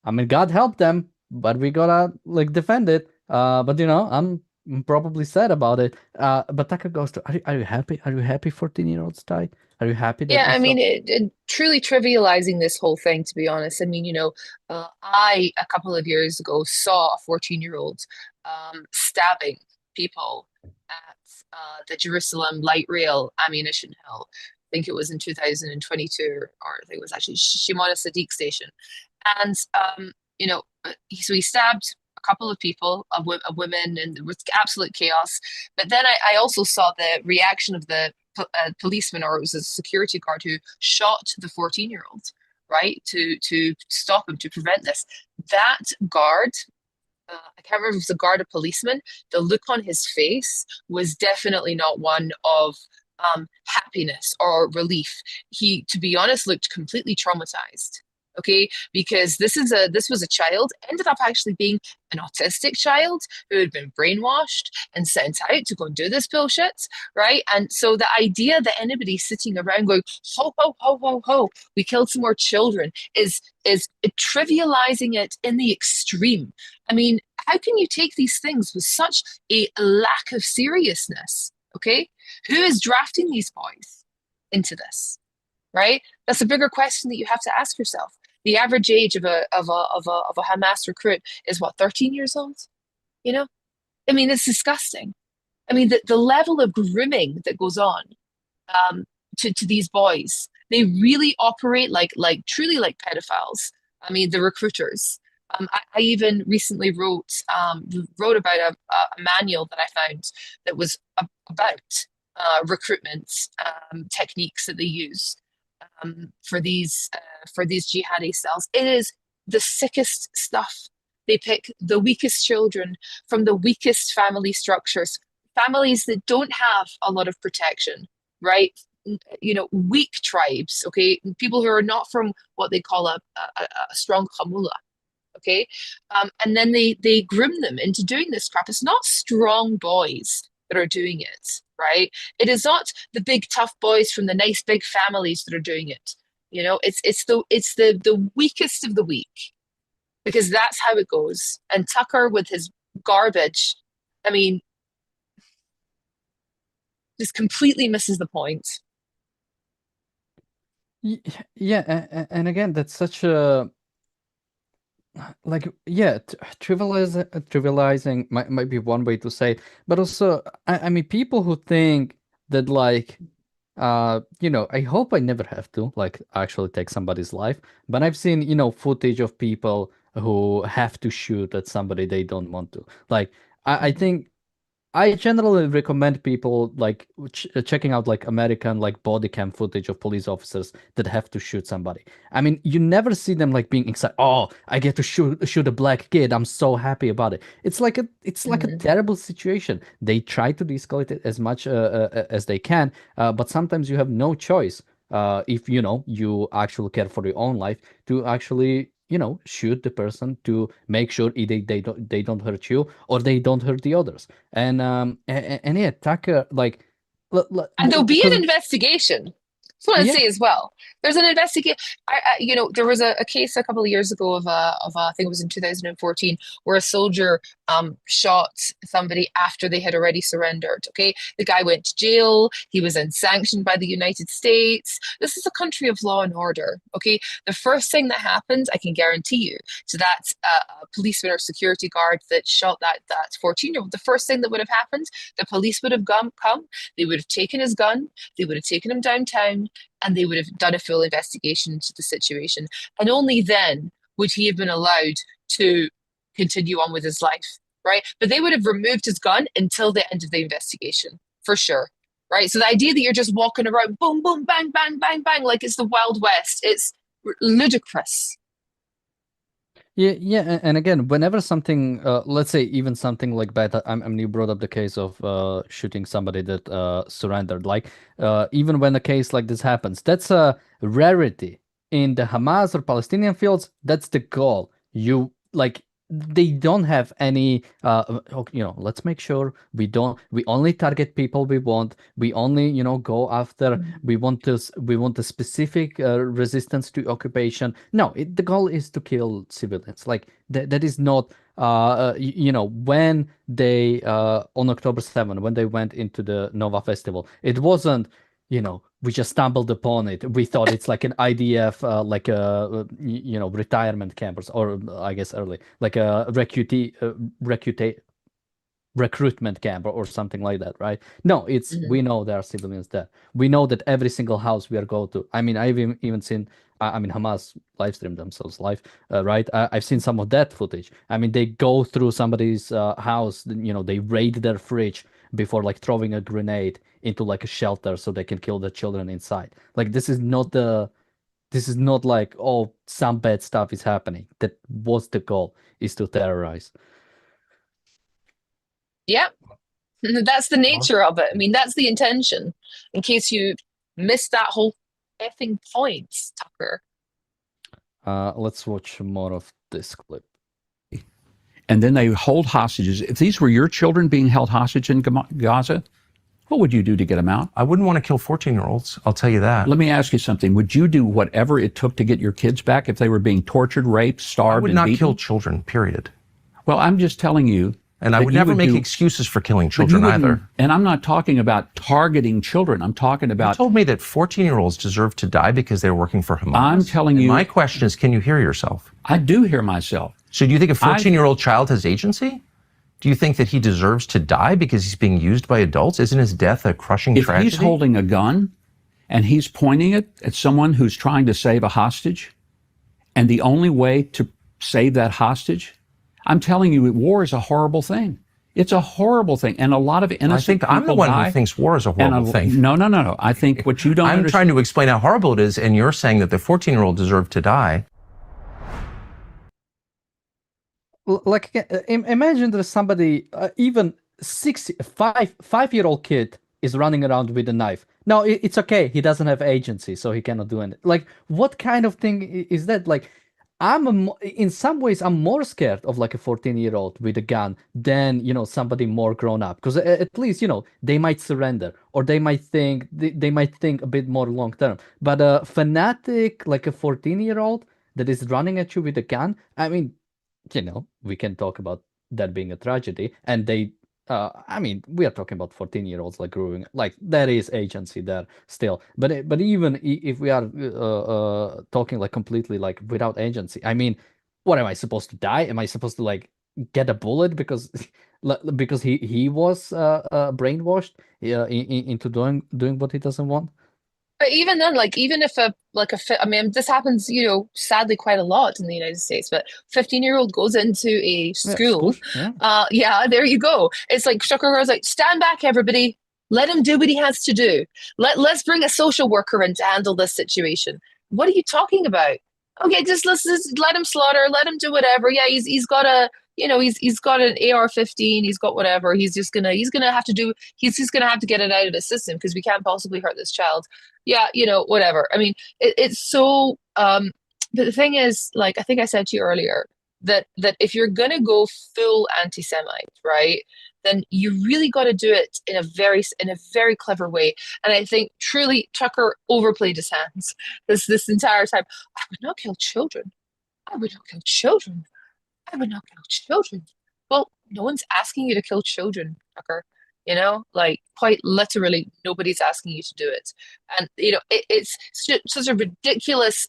I mean, God help them, but we gotta like defend it. But I'm probably sad about it. But Tucker goes to, are you happy? Are you happy 14-year-olds died? Are you happy that Yeah, we I saw? mean, it truly trivializing this whole thing, to be honest. I mean, I, a couple of years ago, saw a 14-year-old stabbing people at the Jerusalem light rail ammunition hill. I think it was in 2022, or I think it was actually Shimona Sadiq station. And, so he stabbed a couple of people, of women, and there was absolute chaos. But then I also saw the reaction of the policeman, or it was a security guard, who shot the 14-year-old, right, to stop him, to prevent this. That guard, I can't remember if it was a guard or policeman, the look on his face was definitely not one of happiness or relief. He, to be honest, looked completely traumatized. Okay, because this was a child, ended up actually being an autistic child who had been brainwashed and sent out to go and do this bullshit, right? And so the idea that anybody sitting around going ho ho ho ho ho, we killed some more children, is trivializing it in the extreme. I mean, how can you take these things with such a lack of seriousness? Okay, who is drafting these boys into this? Right? That's a bigger question that you have to ask yourself. The average age of a Hamas recruit is what, 13 years old? You know, I mean, it's disgusting. I mean, the level of grooming that goes on um, to these boys, they really operate truly like pedophiles. I mean, the recruiters. I even recently wrote about a manual that I found that was about recruitment techniques that they use for these jihadi cells. It is the sickest stuff. They pick the weakest children from the weakest family structures, families that don't have a lot of protection, right? Weak tribes, okay, people who are not from what they call a strong chamula, okay, and then they groom them into doing this crap. It's not strong boys that are doing it, right? It is not the big tough boys from the nice big families that are doing it. It's the weakest of the weak, because that's how it goes. And Tucker with his garbage, I mean, just completely misses the point. Yeah, and again, that's such a like, yeah, trivializing might be one way to say it, but also I mean, people who think that, like, I hope I never have to like actually take somebody's life, but I've seen, footage of people who have to shoot at somebody they don't want to. Like, I think I generally recommend people like checking out like American like body cam footage of police officers that have to shoot somebody. I mean, you never see them like being excited. Oh, I get to shoot a black kid. I'm so happy about it. It's like a Mhm. terrible situation. They try to de-escalate it as much as they can, but sometimes you have no choice. If you actually care for your own life, to actually shoot the person to make sure they don't hurt you or they don't hurt the others. And yeah, Tucker, like, And there'll be an because investigation. That's what I'd yeah, say as well. There's an investigation. There was a case a couple of years ago I think it was in 2014, where a soldier shot somebody after they had already surrendered. Okay, the guy went to jail. He was unsanctioned by the United States. This is a country of law and order. Okay, the first thing that happened, I can guarantee you, to that policeman or security guard that shot that 14-year-old, the first thing that would have happened, the police would have come. They would have taken his gun. They would have taken him downtown, and they would have done a full investigation into the situation. And only then would he have been allowed to continue on with his life, right? But they would have removed his gun until the end of the investigation, for sure, right? So the idea that you're just walking around, boom, boom, bang, bang, bang, bang, like it's the Wild West, it's ludicrous. yeah, and again, whenever something, let's say even something like that, I mean, you brought up the case of shooting somebody that surrendered. Like, even when a case like this happens, that's a rarity. in the Hamas or Palestinian fields, that's the goal. You like they don't have any let's make sure we only target people we want. We only go after we want a specific resistance to occupation. No, the goal is to kill civilians. Like that is not when they on October 7th, when they went into the Nova Festival, it wasn't we just stumbled upon it. We thought it's like an IDF, like a retirement campus, or I guess early, like a recruitment camp or something like that, right? No, it's we know there are civilians there. We know that every single house we are go to. I mean, I've even seen. I mean, Hamas live stream themselves live, right? I've seen some of that footage. I mean, they go through somebody's house. They raid their fridge before like throwing a grenade into like a shelter so they can kill the children inside. Like this is not like, oh, some bad stuff is happening. That was the goal, is to terrorize. Yeah, that's the nature of it. I mean, that's the intention. In case you missed that whole effing point, Tucker. Let's watch more of this clip. And then they hold hostages. If these were your children being held hostage in Gaza, what would you do to get them out? I wouldn't want to kill 14-year-olds. I'll tell you that. Let me ask you something. Would you do whatever it took to get your kids back if they were being tortured, raped, starved, I would and not beaten? kill children, period. Well, I'm just telling you. And I would never make excuses for killing children either. And I'm not talking about targeting children. I'm talking about... You told me that 14-year-olds deserve to die because they're working for Hamas. I'm telling you... My question is, can you hear yourself? I do hear myself. So do you think a 14-year-old child has agency? Do you think that he deserves to die because he's being used by adults? Isn't his death a crushing tragedy? If he's holding a gun and he's pointing it at someone who's trying to save a hostage, and the only way to save that hostage, I'm telling you, war is a horrible thing. It's a horrible thing. And a lot of innocent people I'm the one who thinks war is a horrible thing. No. I think what you don't I'm trying to explain how horrible it is, and you're saying that the 14-year-old deserved to die. Like, imagine there's somebody, even 5-year-old kid is running around with a knife. No, it's okay. He doesn't have agency, so he cannot do anything. Like, what kind of thing is that? Like, in some ways, I'm more scared of like a 14-year-old with a gun than, somebody more grown up. Because at least, they might surrender, or they might think a bit more long term. But a fanatic like a 14-year-old that is running at you with a gun, I mean, we can talk about that being a tragedy. And I mean, we are talking about 14-year-olds like growing, like there is agency there still. But even if we are talking like completely like without agency, I mean, what am I supposed to die? Am I supposed to like get a bullet because he was brainwashed into doing what he doesn't want? But even then, like, even if I mean, this happens, sadly quite a lot in the United States, but 15-year-old goes into a school. Yeah, there you go. It's like Shukar like, stand back, everybody. Let him do what he has to do. Let's bring a social worker in to handle this situation. What are you talking about? Okay, let's let him slaughter, let him do whatever. Yeah, he's got a he's got an AR-15, he's got whatever. He's just gonna have to get it out of the system because we can't possibly hurt this child. Yeah, whatever. I mean, it's so. But the thing is, like I think I said to you earlier, that if you're gonna go full anti-Semite, right, then you really got to do it in a very clever way. And I think truly Tucker overplayed his hands this entire time. I would not kill children. I would not kill children. I would not kill children. Well, no one's asking you to kill children, Tucker. Like quite literally, nobody's asking you to do it. And it's such a ridiculous,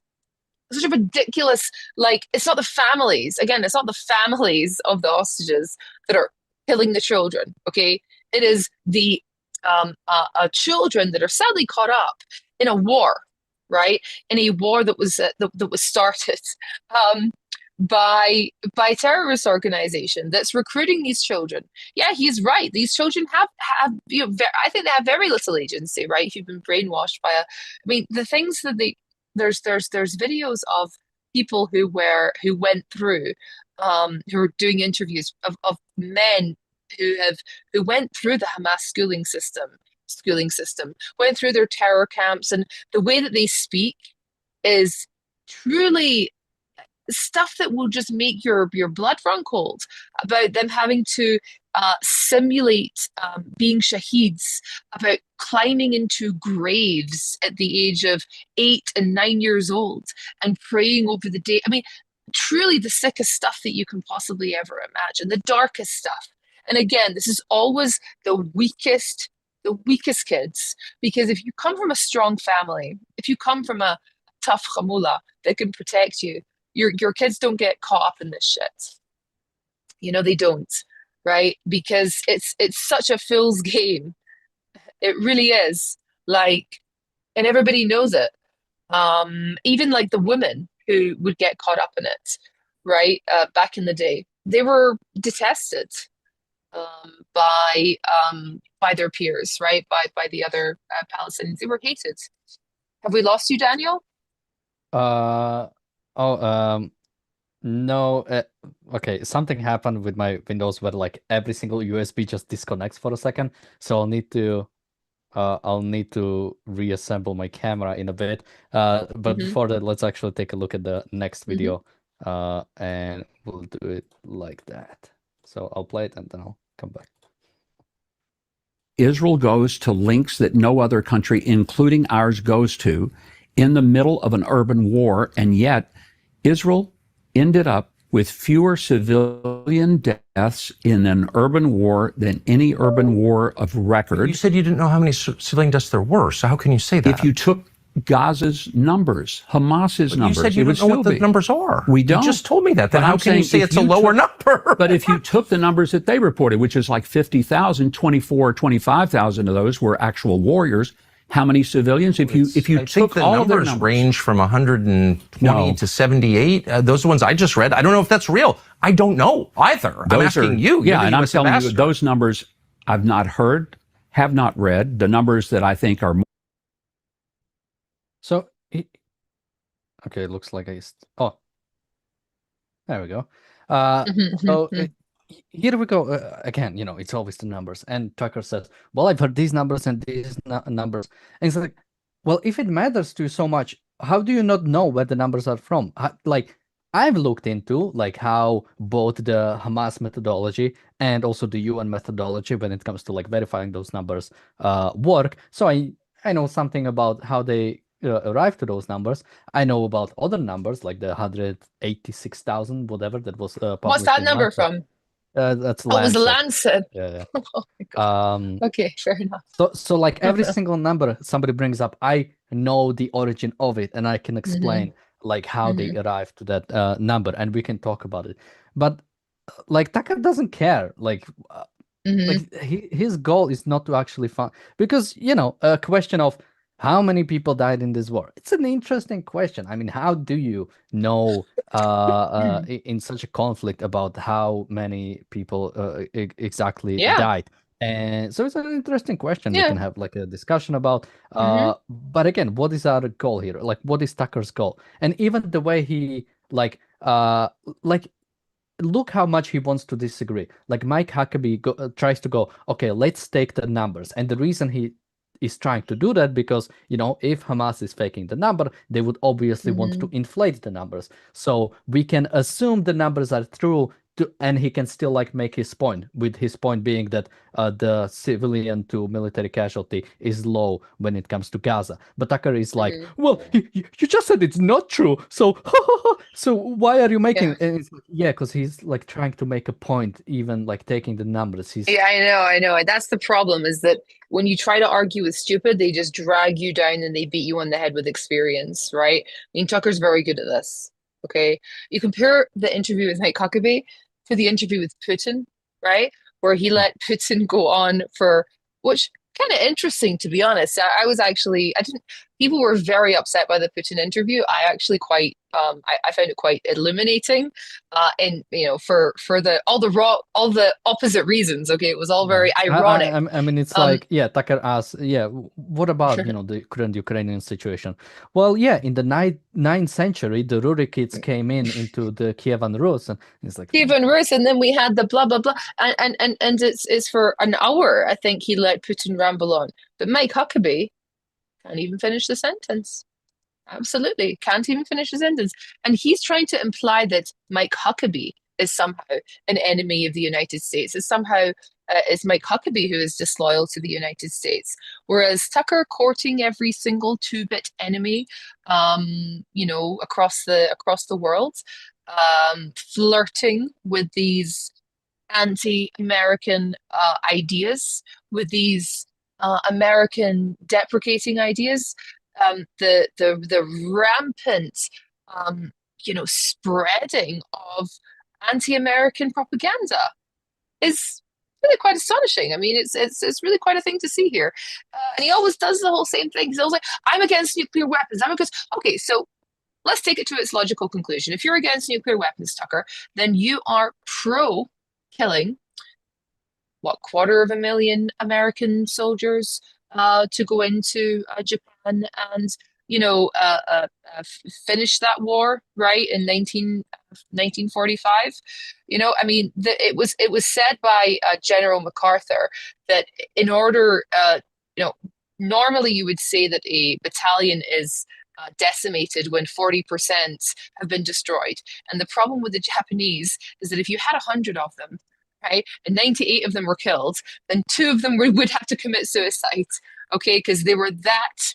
like, it's not the families. Again, it's not the families of the hostages that are killing the children. Okay, it is the children that are sadly caught up in a war, right? In a war that was started by terrorist organization that's recruiting these children. Yeah, he's right. These children have I think they have very little agency, right? If you've been brainwashed by I mean, the things that there's videos of people who went through who are doing interviews of men who went through the Hamas schooling system, went through their terror camps, and the way that they speak is truly stuff that will just make your blood run cold, about them having to simulate being shaheeds, about climbing into graves at the age of 8 and 9 years old and praying over the day. I mean, truly the sickest stuff that you can possibly ever imagine, the darkest stuff. And again, this is always the weakest kids, because if you come from a strong family, if you come from a tough khamula that can protect you, your kids don't get caught up in this shit. You know, they don't, right? Because it's such a fool's game. It really is. Like, and everybody knows it. Even like the women who would get caught up in it, right? Back in the day, they were detested by their peers, right? By the other Palestinians. They were hated. Have we lost you, Daniel? Uh, oh, no. Okay, something happened with my Windows where like every single USB just disconnects for a second. So I'll need to reassemble my camera in a bit. But before that, let's actually take a look at the next video. And we'll do it like that. So I'll play it and then I'll come back. Israel goes to links that no other country, including ours, goes to in the middle of an urban war, and yet Israel ended up with fewer civilian deaths in an urban war than any urban war of record. You said you didn't know how many civilian deaths there were, so how can you say that? If you took Gaza's numbers, Hamas's numbers, you said you don't know what the numbers are. We don't. You just told me that. Then But how I'm can you saying say if it's a you lower took- number? But if you took the numbers that they reported, which is like 50,000, 24, 25,000 of those were actual warriors. How many civilians? If you I think took the all of their numbers numbers, range from 120 No. to 78. Those are the ones I just read. I don't know if that's real. I don't know either. I'm asking you. Yeah, You're the and I'm US telling you, ambassador. those numbers I've not heard, have not read. The numbers that I think are So, okay, it looks like oh, there we go. So here we go. Again, it's always the numbers. And Tucker says, well, I've heard these numbers and these numbers. And it's like, well, if it matters to you so much, how do you not know where the numbers are from? Like, I've looked into like how both the Hamas methodology and also the UN methodology when it comes to like verifying those numbers work. So I know something about how they arrive to those numbers. I know about other numbers like the 186,000, whatever that was published. What's that in number Lancet. from? That's Oh, it was Lancet. Lancet. Yeah. Oh my God. Okay, fair enough. So like every single number somebody brings up, I know the origin of it, and I can explain like how they arrived to that number, and we can talk about it. But like Tucker doesn't care. Like his goal is not to actually find, because a question of how many people died in this war. It's an interesting question. I mean, how do you know in such a conflict about how many people exactly died? And so it's an interesting question. We can have like a discussion about. But again, what is our goal here? Like, what is Tucker's goal? And even the way he like look how much he wants to disagree. Like Mike Huckabee tries to go, okay, let's take the numbers. And the reason he is trying to do that because, if Hamas is faking the number, they would obviously want to inflate the numbers. So we can assume the numbers are true, and he can still like make his point, with his point being that the civilian to military casualty is low when it comes to Gaza. But Tucker is like, well, you just said it's not true. So so why are you making it? And it's like, because he's like trying to make a point, even like taking the numbers. Yeah, I know. And that's the problem, is that when you try to argue with stupid, they just drag you down and they beat you on the head with experience, right? I mean, Tucker's very good at this. Okay. You compare the interview with Mike Huckabee to the interview with Putin, right? Where he let Putin go on for, which kind of interesting, to be honest. I was actually, people were very upset by the Putin interview. I actually quite, I found it quite illuminating, and for all the opposite reasons. Okay, it was all very ironic. I mean, it's like, Tucker asks, what about the current Ukrainian situation? Well, in the 9th century, the Rurikids came into the Kievan Rus, and it's like Kievan Rus, and then we had the blah blah blah, and it's for an hour. I think he let Putin ramble on, but Mike Huckabee can't even finish the sentence. Absolutely. Can't even finish his sentence. And he's trying to imply that Mike Huckabee is somehow an enemy of the United States, is somehow is Mike Huckabee who is disloyal to the United States. Whereas Tucker courting every single two-bit enemy, across the world, flirting with these anti-American ideas, with these American deprecating ideas, the rampant spreading of anti-American propaganda is really quite astonishing. I mean, it's really quite a thing to see here. And he always does the whole same thing. He's always like, I'm against nuclear weapons. I'm against. Okay, so let's take it to its logical conclusion. If you're against nuclear weapons, Tucker, then you are pro killing what, 250,000 American soldiers to go into Japan and finish that war, right, in 1945. I mean, it was said by General MacArthur that in order, normally you would say that a battalion is decimated when 40% have been destroyed. And the problem with the Japanese is that if you had 100 of them, right, and 98 of them were killed, then 2 of them would have to commit suicide, okay, because they were that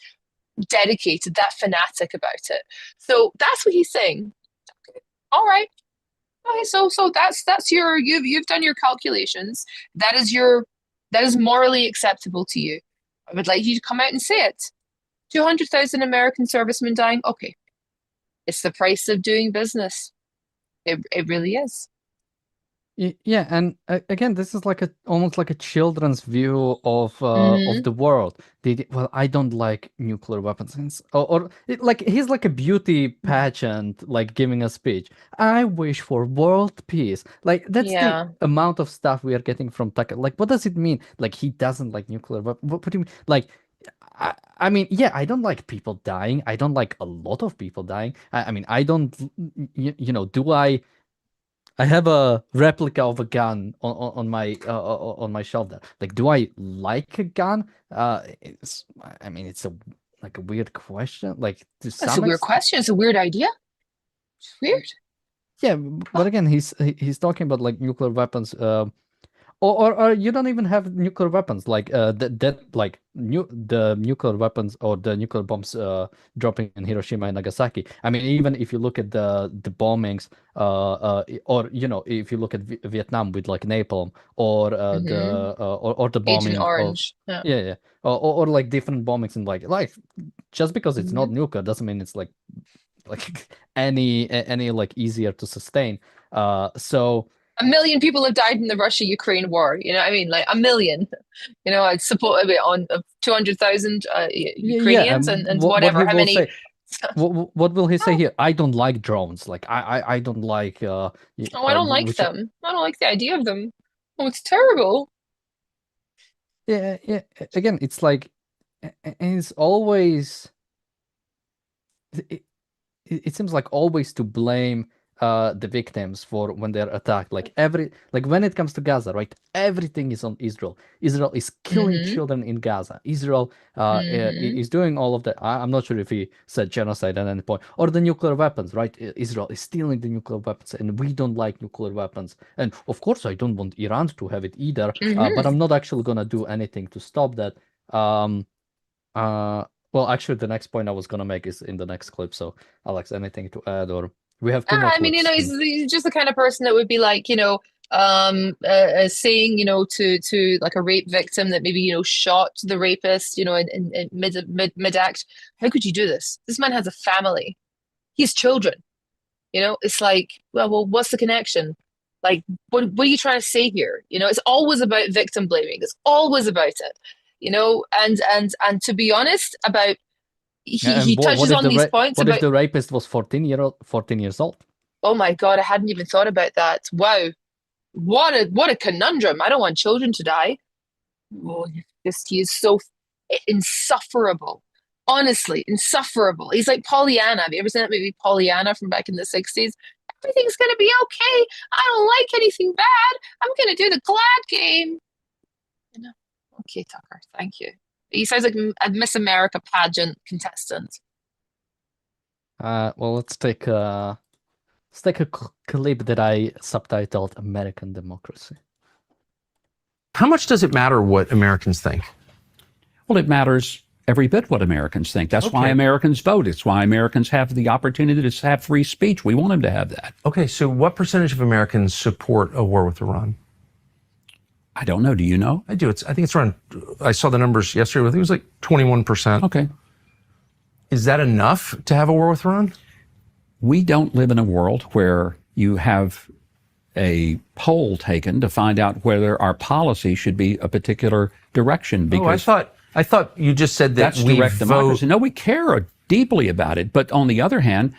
dedicated, that fanatic about it. So that's what he's saying. Okay. All right. Okay, so that's your you've done your calculations. That is morally acceptable to you. I would like you to come out and say it. 200,000 American servicemen dying. Okay. It's the price of doing business. It really is. Yeah, and again, this is like almost like a children's view of Mhm. the world. Well, I don't like nuclear weapons, like he's like a beauty pageant, like giving a speech. I wish for world peace. Like that's the Yeah. amount of stuff we are getting from Tucker. Like, what does it mean? Like he doesn't like nuclear weapons. What do you mean? Like, I mean, yeah, I don't like people dying. I don't like a lot of people dying. I mean, I don't, do I have a replica of a gun on my shelf there. Like, do I like a gun? I mean, it's like a weird question. Like to That's a some weird extent, question. It's a weird idea. It's weird. yeah. But again, he's talking about like nuclear weapons. Or you don't even have nuclear weapons like that like the nuclear weapons or the nuclear bombs dropping in Hiroshima and Nagasaki. I mean, even if you look at the bombings or if you look at Vietnam with like napalm or Hmm. or the Agent bombing of Orange. Yeah. yeah or like different bombings and like just because it's not Hmm. nuclear doesn't mean it's like any like easier to sustain. So. 1 million people have died in the Russia-Ukraine war. You know what I mean? Like 1 million. I'd support a bit on 200,000 Yeah, Ukrainians and what whatever. he How will many? say, what will he say Oh, here? I don't like drones. Like I don't like oh, I don't like which them. I don't like the idea of them. Oh, it's terrible. yeah. Again, it's like it's always it, it seems like always to blame the victims for when they're attacked. Like when it comes to Gaza, right? Everything is on Israel. Israel is killing Hmm. children in Gaza. Israel Hmm. is doing all of that. I'm not sure if he said genocide at any point or the nuclear weapons, right? Israel is stealing the nuclear weapons, and we don't like nuclear weapons. And of course, I don't want Iran to have it either. But Hmm. I'm not actually gonna do anything to stop that. Um, well, actually, the next point I was gonna make is in the next clip. So, Alex, anything to add, or we have 2 more I mean, clips? he's just the kind of person that would be like, saying, to like a rape victim that maybe, shot the rapist, in mid act. How could you do this? This man has a family. He has children. It's like, well, what's the connection? Like, what are you trying to say here? It's always about victim blaming. It's always about it. And to be honest, about he And touches on these points what if about, the rapist was 14 years old? oh my God, I hadn't even thought about that. Wow. What a conundrum. I don't want children to die. Oh, he is so insufferable. Honestly, insufferable. He's like Pollyanna. Have you ever seen that movie Pollyanna from back in the 60s? Everything's gonna be okay. I don't like anything bad. I'm gonna do the glad game. You know? Okay, Tucker, thank you. He sounds like a Miss America pageant contestant. Well, let's take a clip that I subtitled "American Democracy." How much does it matter what Americans think? Well, it matters every bit what Americans think. That's why Okay. Americans vote. It's why Americans have the opportunity to have free speech. We want them to have that. Okay, so what percentage of Americans support a war with Iran? I don't know. Do you know? I do. I think it's around, I saw the numbers yesterday, I think it was like 21%. Okay. Is that enough to have a war with Iran? We don't live in a world where you have a poll taken to find out whether our policy should be a particular direction. Because I thought you just said that that's we direct vote. democracy. No, we care deeply about it. But on the other hand,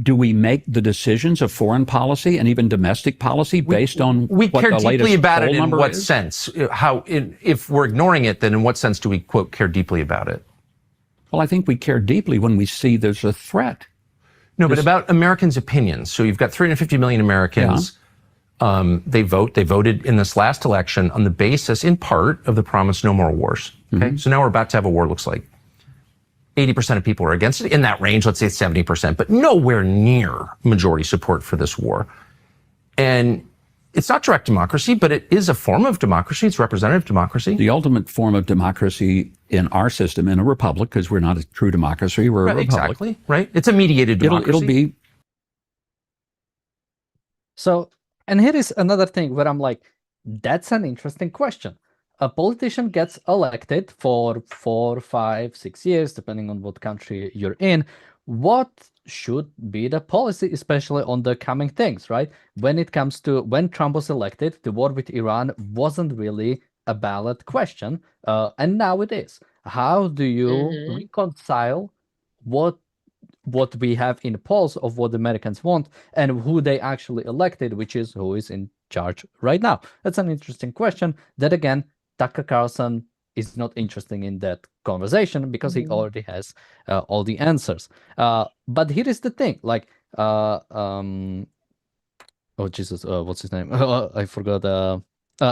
do we make the decisions of foreign policy and even domestic policy based on We what care the deeply latest about poll it in number what is? sense? If we're ignoring it, then in what sense do we, quote, care deeply about it? Well, I think we care deeply when we see there's a threat. No, but about Americans' opinions. So you've got 350 million Americans. They voted in this last election on the basis, in part, of the promise no more wars. Okay, so now we're about to have a war, looks like. 80% of people are against it. In that range, let's say 70%, but nowhere near majority support for this war. And it's not direct democracy, but it is a form of democracy. It's representative democracy. The ultimate form of democracy in our system, in a republic, because we're not a true democracy, we're a republic. Exactly, right? It's a mediated democracy. It'll be. So, and here is another thing where I'm like, that's an interesting question. A politician gets elected for 4, 5, 6 years, depending on what country you're in. What should be the policy, especially on the coming things, right? When it comes to when Trump was elected, the war with Iran wasn't really a ballot question, and now it is. How do you reconcile what we have in the polls of what the Americans want and who they actually elected, which is who is in charge right now? That's an interesting question that, again, Tucker Carlson is not interested in that conversation because he already has all the answers. But here is the thing, like, oh Jesus, what's his name? I forgot.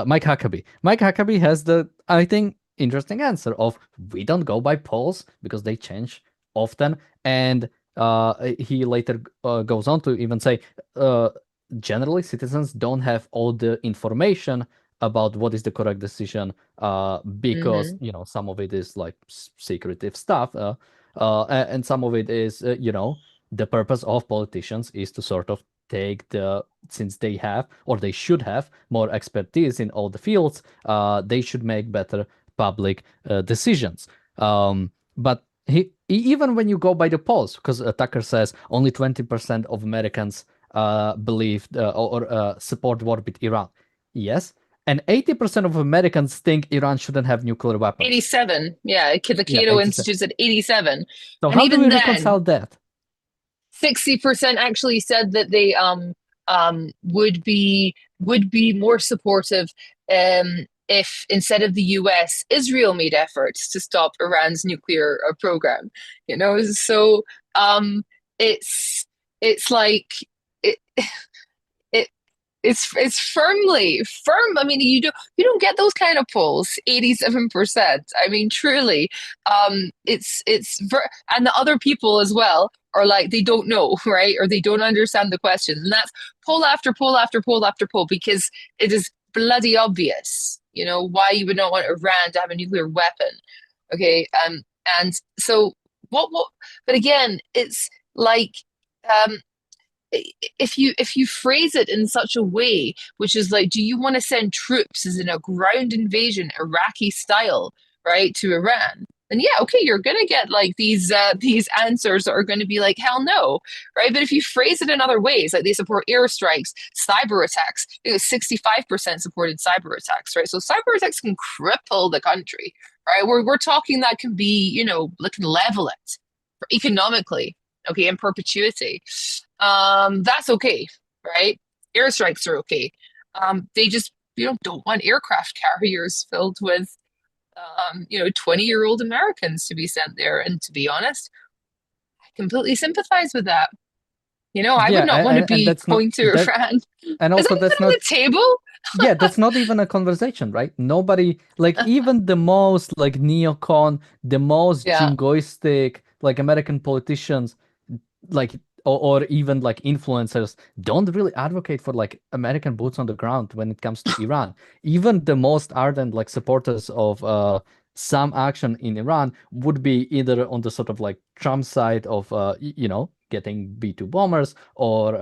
Mike Huckabee. Mike Huckabee has the, I think, interesting answer of we don't go by polls because they change often. And he later goes on to even say, generally, citizens don't have all the information about what is the correct decision because some of it is like secretive stuff and some of it is the purpose of politicians is to sort of take since they have or they should have more expertise in all the fields, they should make better public decisions. But even when you go by the polls, because Tucker says only 20% of Americans believe or support war with Iran. Yes. And 80% of Americans think Iran shouldn't have nuclear weapons. 87. Yeah, the Cato Institute said 87. So and how even do we then, reconcile that? 60% actually said that they would be more supportive if instead of the US, Israel made efforts to stop Iran's nuclear program. So it's like it's firm. I mean, you don't get those kind of polls. 87%. I mean, truly, and the other people as well are like they don't know, right, or they don't understand the question, and that's poll after poll after poll after poll because it is bloody obvious, why you would not want Iran to have a nuclear weapon. Okay, and so what? But again, it's like. If you phrase it in such a way, which is like, do you want to send troops as in a ground invasion, Iraqi style, right, to Iran? Then yeah, okay, you're gonna get like these answers that are going to be like hell no, right? But if you phrase it in other ways, like they support airstrikes, cyber attacks, 65% supported cyber attacks, right? So cyber attacks can cripple the country, right? We're talking that can be, can level it economically, okay, in perpetuity. That's okay, right? Airstrikes are okay. They just, don't want aircraft carriers filled with, 20-year-old Americans to be sent there. And to be honest, I completely sympathize with that. I would not want to be going to Iran. And also, that's not on the table. Yeah, that's not even a conversation, right? Nobody, like even the most like neocon, the most jingoistic, like American politicians like or even like influencers don't really advocate for like American boots on the ground when it comes to Iran. Even the most ardent like supporters of some action in Iran would be either on the sort of like Trump side of getting B-2 bombers or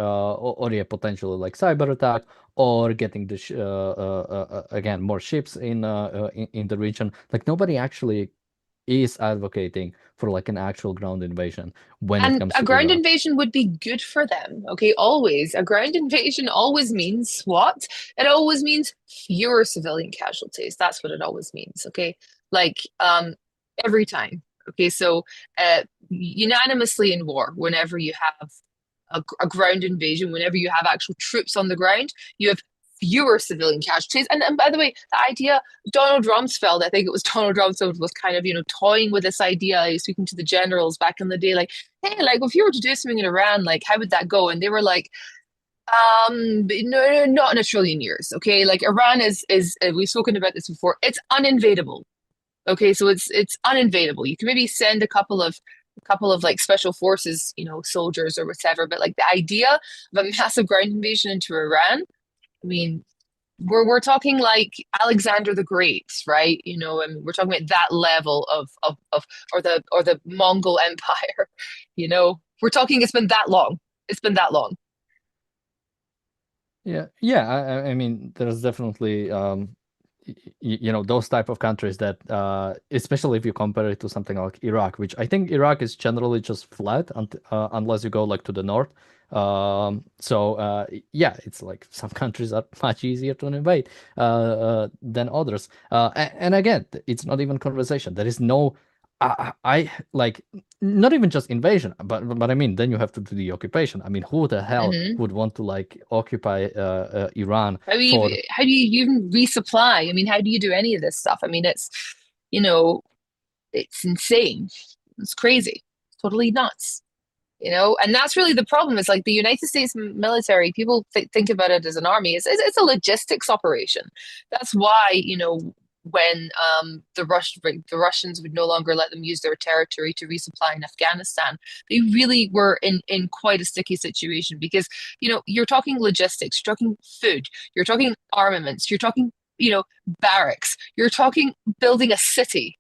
yeah, potentially like cyber attack or getting the again more ships in the region. Like nobody actually is advocating for like an actual ground invasion when it And comes a to ground Iran. invasion would be good for them. Okay, always. A ground invasion always means what? It always means fewer civilian casualties. That's what it always means. Okay, like every time. Okay, so unanimously in war, whenever you have a ground invasion, whenever you have actual troops on the ground, you have fewer civilian casualties. And by the way, the idea, Donald Rumsfeld, I think it was Donald Rumsfeld, was kind of, toying with this idea. He was speaking to the generals back in the day, like, hey, like, if you were to do something in Iran, like, how would that go? And they were like, no, not in a trillion years. Okay, like Iran is we've spoken about this before. It's uninvadable. Okay, so it's uninvadable. You can maybe send a couple of like special forces, soldiers or whatever, but like the idea of a massive ground invasion into Iran, I mean, we're talking like Alexander the Great, right? And we're talking about that level of or the Mongol Empire, We're talking it's been that long. It's been that long. Yeah. I mean, there's definitely those type of countries that especially if you compare it to something like Iraq, which I think Iraq is generally just flat unless you go like to the north. So yeah, it's like some countries are much easier to invade than others. And again, it's not even conversation. There is no I like not even just invasion, but I mean, then you have to do the occupation. I mean, who the hell Hmm. would want to like occupy Iran How do for? you even resupply? I mean, how do you do any of this stuff? I mean, you know, it's insane. It's crazy. It's totally nuts. And that's really the problem. Is like the United States military, people think about it as an army. It's a logistics operation. That's why, when the Russians would no longer let them use their territory to resupply in Afghanistan, they really were in quite a sticky situation because, you're talking logistics, you're talking food, you're talking armaments, you're talking, barracks, you're talking building a city,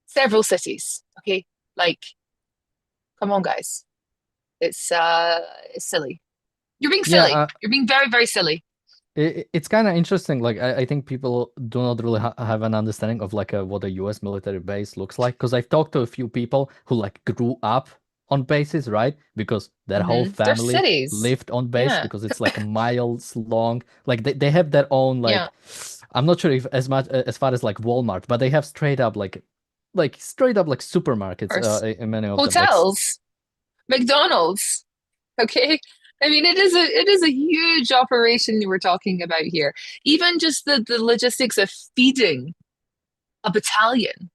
several cities. Okay, like, come on, guys. It's silly. You're being Yeah, silly. You're being very, very silly. it's kind of interesting. Like, I think people do not really have an understanding of like what a US military base looks like. Because I've talked to a few people who like grew up on bases, right? Because their whole They're family cities. lived on base Yeah. because it's like miles long. Like they have their own Yeah. like, I'm not sure if as far as like Walmart, but they have straight up like straight up like supermarkets Or in many of them. Like hotels, McDonald's. Okay. I mean, it is a huge operation we're talking about here. Even just the logistics of feeding a battalion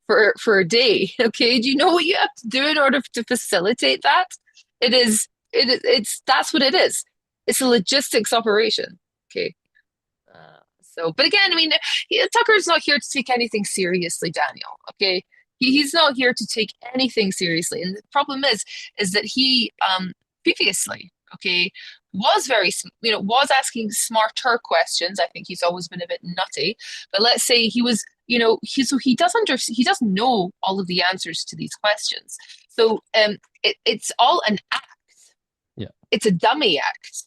for a day. Okay. Do you know what you have to do in order to facilitate that? It's that's what it is. It's a logistics operation. Okay. But again, I mean, Tucker's not here to take anything seriously, Daniel. Okay, he's not here to take anything seriously, and the problem is that he previously, okay, was was asking smarter questions. I think he's always been a bit nutty, but let's say he was, he does know all of the answers to these questions. So it's all an act. yeah. It's a dummy act.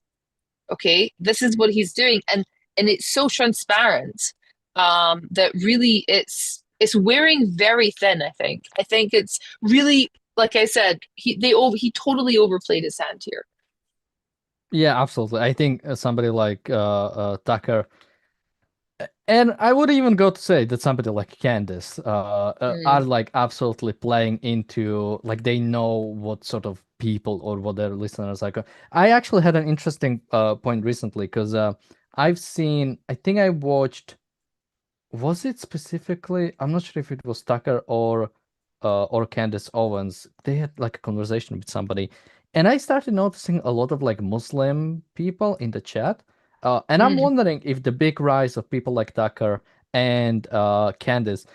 Okay, this is what he's doing, and it's so transparent that really it's wearing very thin. I think it's really, like I said, he totally overplayed his hand here. Yeah, absolutely. I think somebody like Tucker, and I would even go to say that somebody like Candace are Mm, like absolutely playing into like they know what sort of people or what their listeners like. I actually had an interesting point recently because I think I watched, was it specifically? I'm not sure if it was Tucker or Candace Owens. They had like a conversation with somebody, and I started noticing a lot of like Muslim people in the chat. And I'm mm. wondering if the big rise of people like Tucker and Candace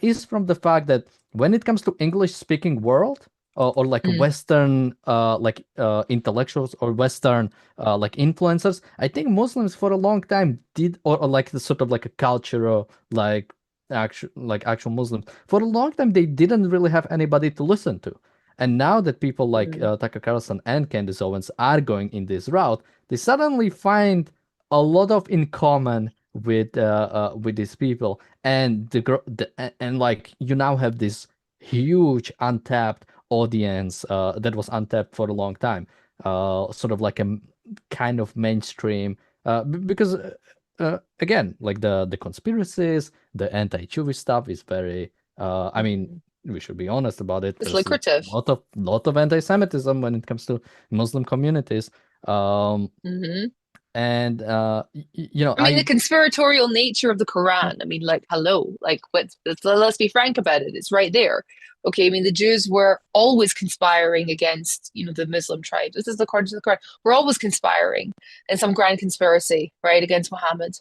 is from the fact that when it comes to English speaking world, or like Western intellectuals or Western like influencers. I think Muslims for a long time did, or like the sort of like a cultural actual Muslims for a long time they didn't really have anybody to listen to. And now that people like Tucker Carlson and Candace Owens are going in this route, they suddenly find a lot of in common with these people, and and like you now have this huge untapped audience that was untapped for a long time, sort of like a kind of mainstream, because again, like the conspiracies, the anti-Jewish stuff is very. I mean, we should be honest about it. It's There's lucrative. a lot of anti-Semitism when it comes to Muslim communities. And you know, I mean, the conspiratorial nature of the Quran. I mean, like, hello, like, let's be frank about it. It's right there. Okay, I mean, the Jews were always conspiring against, the Muslim tribes. This is according to the Quran. We're always conspiring in some grand conspiracy, right, against Muhammad.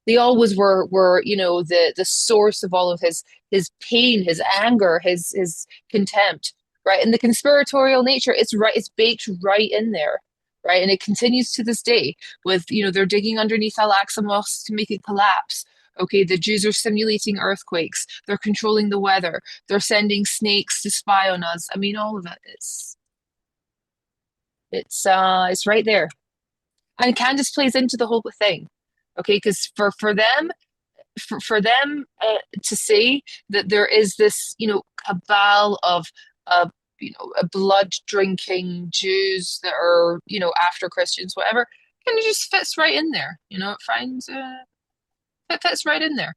They always were, the source of all of his pain, his anger, his contempt, right? And the conspiratorial nature, it's baked right in there. Right. And it continues to this day with, they're digging underneath Al-Aqsa Mosque to make it collapse. Okay. The Jews are simulating earthquakes. They're controlling the weather. They're sending snakes to spy on us. I mean, all of it it's right there. And Candace plays into the whole thing. Okay. Because for them to say that there is this, cabal of blood drinking Jews that are, after Christians, whatever, kind of just fits right in there. It fits right in there.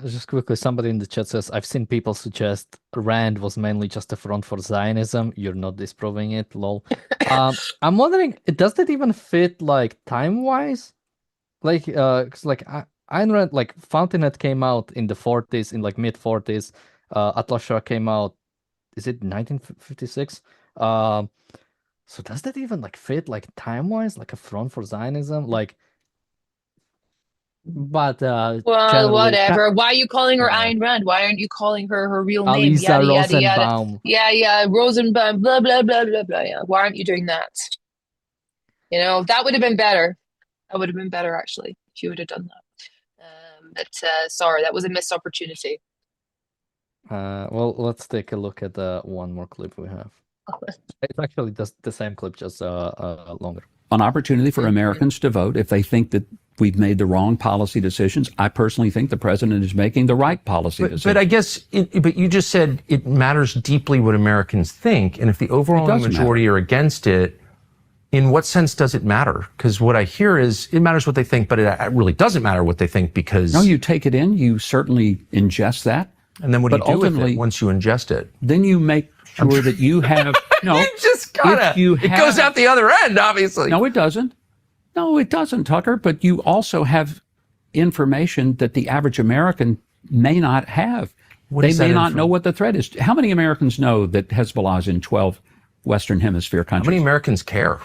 Just quickly, somebody in the chat says, I've seen people suggest Rand was mainly just a front for Zionism. You're not disproving it, lol. I'm wondering, does that even fit like time-wise? Like, 'cause like Ayn Rand, like Fountainhead came out in the 40s, in like mid-40s. Atlas Shrugged came out, is it 1956? So does that even like fit like time-wise, like a front for Zionism? Like, but well, whatever. Why are you calling her Ayn Rand? Why aren't you calling her real name? Alisa Yada yada Rosenbaum. yada. Yeah, Rosenbaum. Blah blah blah blah blah. Yeah. Why aren't you doing that? That would have been better. That would have been better actually if you would have done that. But sorry, that was a missed opportunity. Well, let's take a look at one more clip we have. It's actually just the same clip, just longer. An opportunity for Americans to vote if they think that we've made the wrong policy decisions. I personally think the president is making the right policy decisions. But I guess, but you just said it matters deeply what Americans think, and if the overwhelming majority are against it, in what sense does it matter? Because what I hear is it matters what they think, but it really doesn't matter what they think because... No, you take it in, you certainly ingest that. And then what do you do with it once you ingest it? Then you make sure that you have... No, you just gotta... It goes out the other end, obviously. No, it doesn't. No, it doesn't, Tucker. But you also have information that the average American may not have. They may not know what the threat is. How many Americans know that Hezbollah is in 12 Western Hemisphere countries? How many Americans care?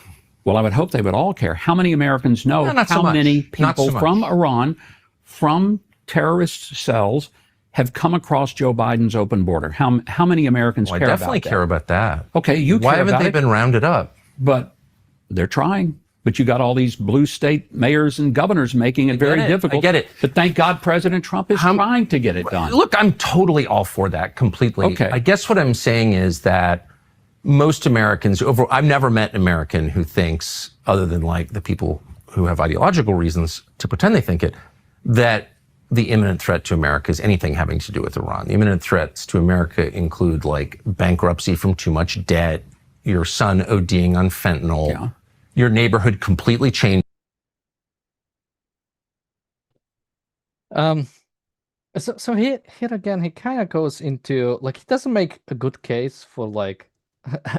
Well, I would hope they would all care. How many Americans know how many people from Iran, from terrorist cells, have come across Joe Biden's open border? How many Americans care about that? I definitely care about that. Okay, you care about it. Why haven't they been rounded up? But they're trying. But you got all these blue state mayors and governors making it very difficult. I get it. But thank God President Trump is trying to get it done. Look, I'm totally all for that completely. Okay. I guess what I'm saying is that most Americans, I've never met an American who thinks, other than like the people who have ideological reasons to pretend they think it, that the imminent threat to America is anything having to do with Iran. The imminent threats to America include like bankruptcy from too much debt, your son ODing on fentanyl, your neighborhood completely changed. So here again, he kind of goes into like he doesn't make a good case for like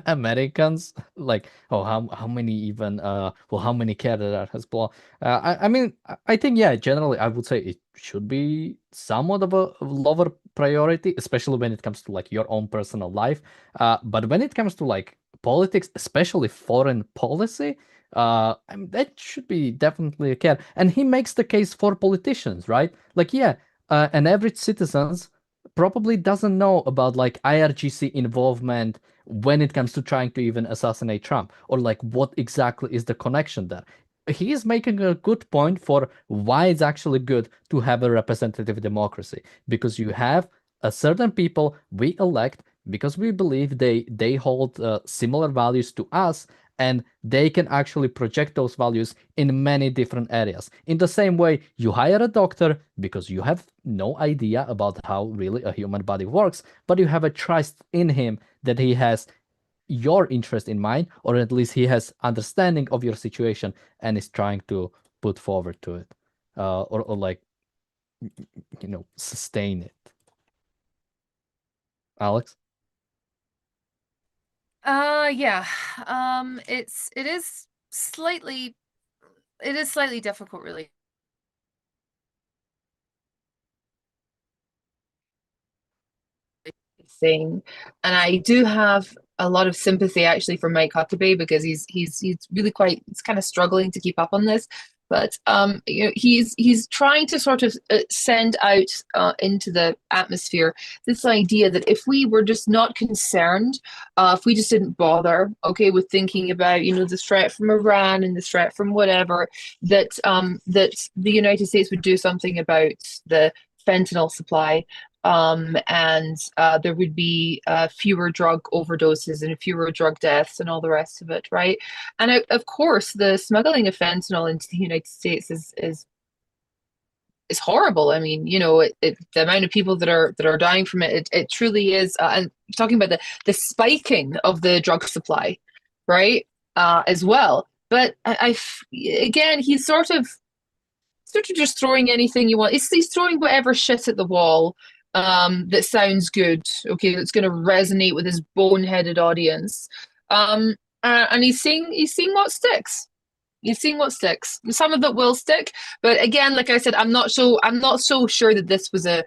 Americans, like how many even how many care that Hezbollah. I mean I think generally I would say it should be somewhat of a lower priority, especially when it comes to like your own personal life. But when it comes to like politics, especially foreign policy, I mean, that should be definitely a care. And he makes the case for politicians, right? Like an average citizens probably doesn't know about like IRGC involvement when it comes to trying to even assassinate Trump, or like what exactly is the connection there. He is making a good point for why it's actually good to have a representative democracy, because you have a certain people we elect because we believe they hold similar values to us, and they can actually project those values in many different areas. In the same way, you hire a doctor because you have no idea about how really a human body works, but you have a trust in him that he has your interest in mind, or at least he has understanding of your situation and is trying to put forward to it, or like, sustain it. Alex? Yeah. It is slightly difficult, really. Thing, and I do have a lot of sympathy actually for Mike Huckabee, because he's really he's kind of struggling to keep up on this. But he's trying to sort of send out into the atmosphere this idea that if we were just not concerned, if we just didn't bother, okay, with thinking about the threat from Iran and the threat from whatever, that that the United States would do something about the fentanyl supply, and there would be fewer drug overdoses and fewer drug deaths and all the rest of it, right? And of course, the smuggling of fentanyl into the United States is horrible. I mean, the amount of people that are dying from it truly is. And talking about the spiking of the drug supply, right? As well. But again, he's sort of just throwing anything you want. He's throwing whatever shit at the wall that sounds good, okay, that's going to resonate with his boneheaded audience. And he's seeing what sticks. He's seeing what sticks. Some of it will stick, but again, like I said, I'm not so sure that this was a.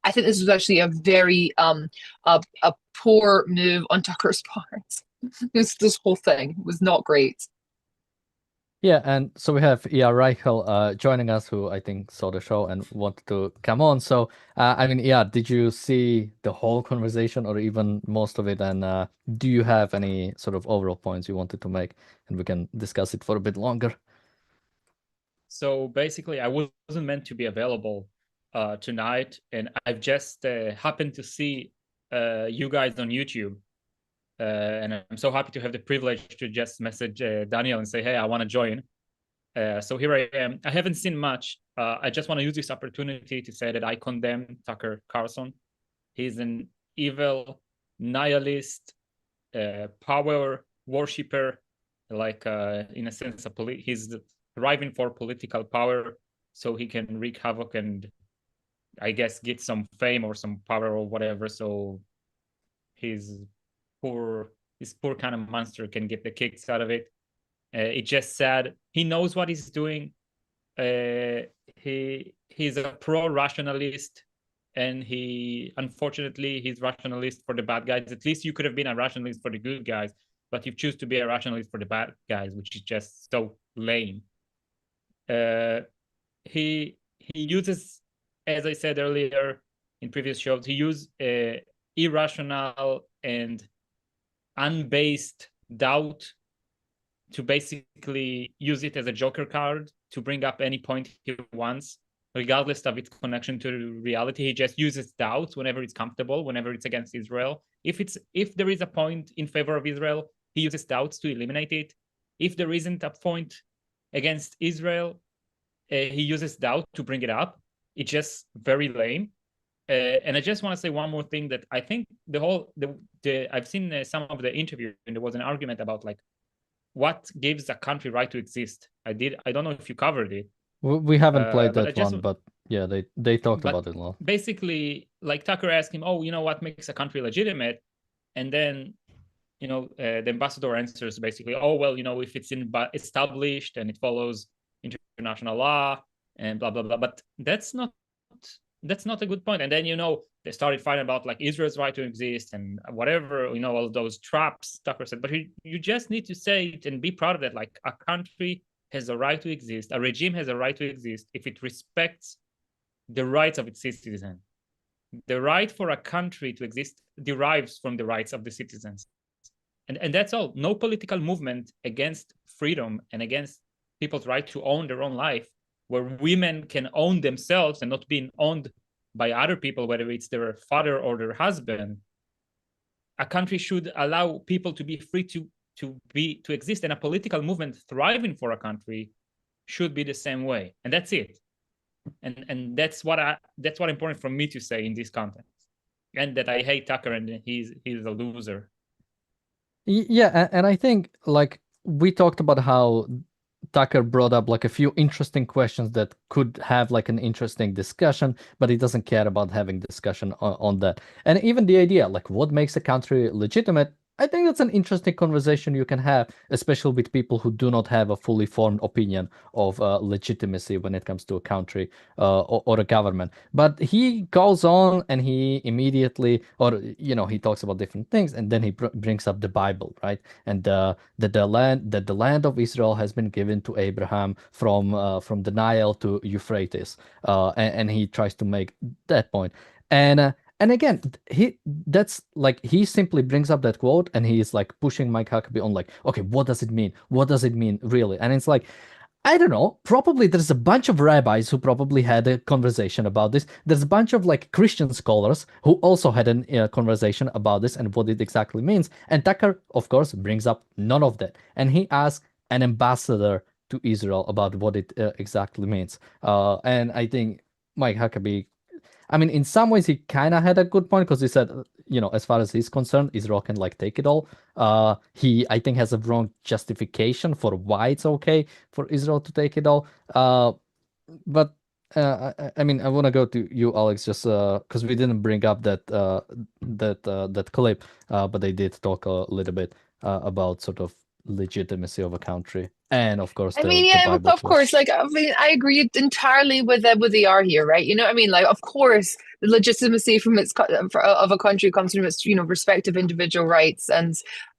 I think this was actually a very a poor move on Tucker's part. This whole thing was not great. Yeah, and so we have Ia Reichel joining us, who I think saw the show and wanted to come on. So, I mean, Ia, did you see the whole conversation or even most of it? And do you have any sort of overall points you wanted to make? And we can discuss it for a bit longer. So basically, I wasn't meant to be available tonight, and I've just happened to see you guys on YouTube. And I'm so happy to have the privilege to just message Daniel and say, hey, I want to join. So here I am. I haven't seen much. I just want to use this opportunity to say that I condemn Tucker Carlson. He's an evil, nihilist, power worshiper, like in a sense, he's striving for political power so he can wreak havoc and I guess get some fame or some power or whatever. So his poor kind of monster can get the kicks out of it. It's just sad. He knows what he's doing. He's a pro-rationalist, and unfortunately he's rationalist for the bad guys. At least you could have been a rationalist for the good guys, but you choose to be a rationalist for the bad guys, which is just so lame. He uses, as I said earlier in previous shows, he used irrational and unbased doubt to basically use it as a joker card to bring up any point he wants, regardless of its connection to reality. He just uses doubts whenever it's comfortable, whenever it's against Israel. If there is a point in favor of Israel, he uses doubts to eliminate it. If there isn't a point against Israel, he uses doubt to bring it up. It's just very lame. And I just want to say one more thing, that I think I've seen some of the interview, and there was an argument about like what gives a country right to exist. I don't know if you covered it. We haven't played that one, but yeah, they talked about it a lot. Basically, like Tucker asked him, "Oh, what makes a country legitimate?" And then, the ambassador answers basically, "Oh, well, if it's established and it follows international law and blah blah blah." But that's not a good point. And then they started fighting about like Israel's right to exist and whatever, all those traps Tucker said. But you just need to say it and be proud of that. Like, a country has a right to exist, a regime has a right to exist if it respects the rights of its citizens. The right for a country to exist derives from the rights of the citizens. And that's all. No political movement against freedom and against people's right to own their own life, where women can own themselves and not being owned by other people, whether it's their father or their husband. A country should allow people to be free to exist, and a political movement thriving for a country should be the same way. And that's it. And that's what important for me to say in this context. And that I hate Tucker and he's a loser. Yeah, and I think like we talked about how Tucker brought up like a few interesting questions that could have like an interesting discussion, but he doesn't care about having discussion on that. And even the idea, like what makes a country legitimate, I think that's an interesting conversation you can have, especially with people who do not have a fully formed opinion of legitimacy when it comes to a country or a government. But he goes on and he immediately, or he talks about different things, and then he brings up the Bible, right? And that the land of Israel has been given to Abraham from the Nile to Euphrates, and he tries to make that point. And again, he simply brings up that quote and he's like pushing Mike Huckabee on like, okay, what does it mean? What does it mean really? And it's like, I don't know, probably there's a bunch of rabbis who probably had a conversation about this. There's a bunch of like Christian scholars who also had a conversation about this and what it exactly means. And Tucker, of course, brings up none of that. And he asks an ambassador to Israel about what it exactly means. And I think Mike Huckabee, I mean, in some ways, he kind of had a good point because he said, as far as he's concerned, Israel can like take it all. He, I think, has a wrong justification for why it's okay for Israel to take it all. But I mean, I want to go to you, Alex, just because we didn't bring up that clip, but they did talk a little bit about sort of legitimacy of a country. And of course, I mean, yeah, Bible of course. Like, I mean, I agree entirely with the R here, right? I mean, like, of course, the legitimacy of a country comes from its, respective individual rights, and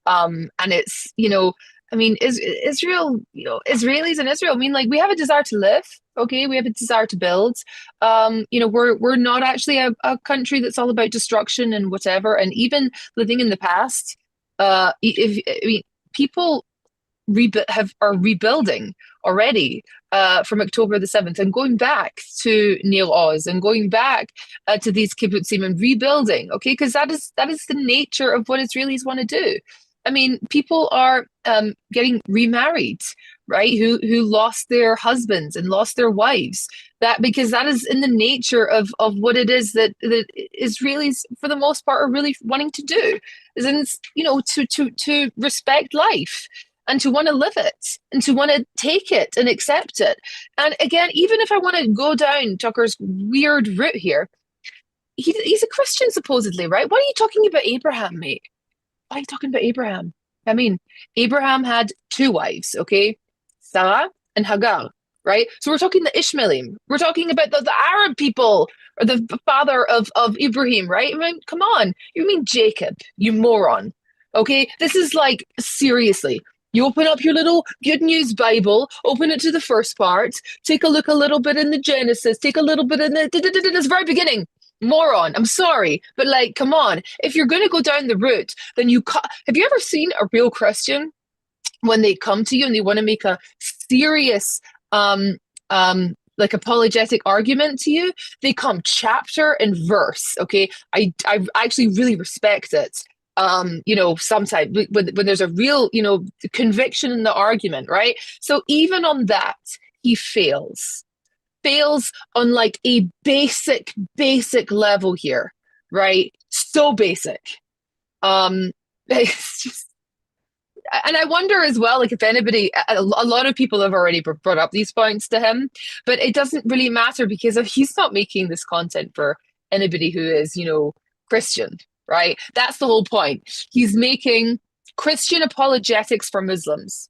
it's, I mean, Israel, Israelis in Israel. I mean, like, we have a desire to live, okay? We have a desire to build. We're not actually a country that's all about destruction and whatever. And even living in the past, people are rebuilding already from October the 7th and going back to Neil Oz and going back to these kibbutzim and rebuilding, okay? Because that is the nature of what Israelis want to do. I mean, people are getting remarried, right? Who lost their husbands and lost their wives. Because that is in the nature of what it is that Israelis, for the most part, are really wanting to do. Is to respect life and to want to live it and to want to take it and accept it. And again, even if I want to go down Tucker's weird route here, he's a Christian supposedly, right? Why are you talking about Abraham, mate? Why are you talking about Abraham? I mean, Abraham had two wives, okay? Sarah and Hagar, right? So we're talking the Ishmaelim. We're talking about the Arab people, or the father of Ibrahim, right? I mean, come on. You mean Jacob, you moron. Okay? This is like, seriously. You open up your little Good News Bible, open it to the first part, take a look a little bit in the Genesis, take a little bit in this very beginning. Moron, I'm sorry, but like, come on. If you're going to go down the route, then have you ever seen a real Christian when they come to you and they want to make a serious, like apologetic argument to you? They come chapter and verse, okay? I actually really respect it. Sometimes when there's a real, conviction in the argument, right? So even on that, he fails on like a basic level here, right? So basic. It's just, and I wonder as well, like if anybody, a lot of people have already brought up these points to him, but it doesn't really matter because he's not making this content for anybody who is, Christian, right? That's the whole point. He's making Christian apologetics for Muslims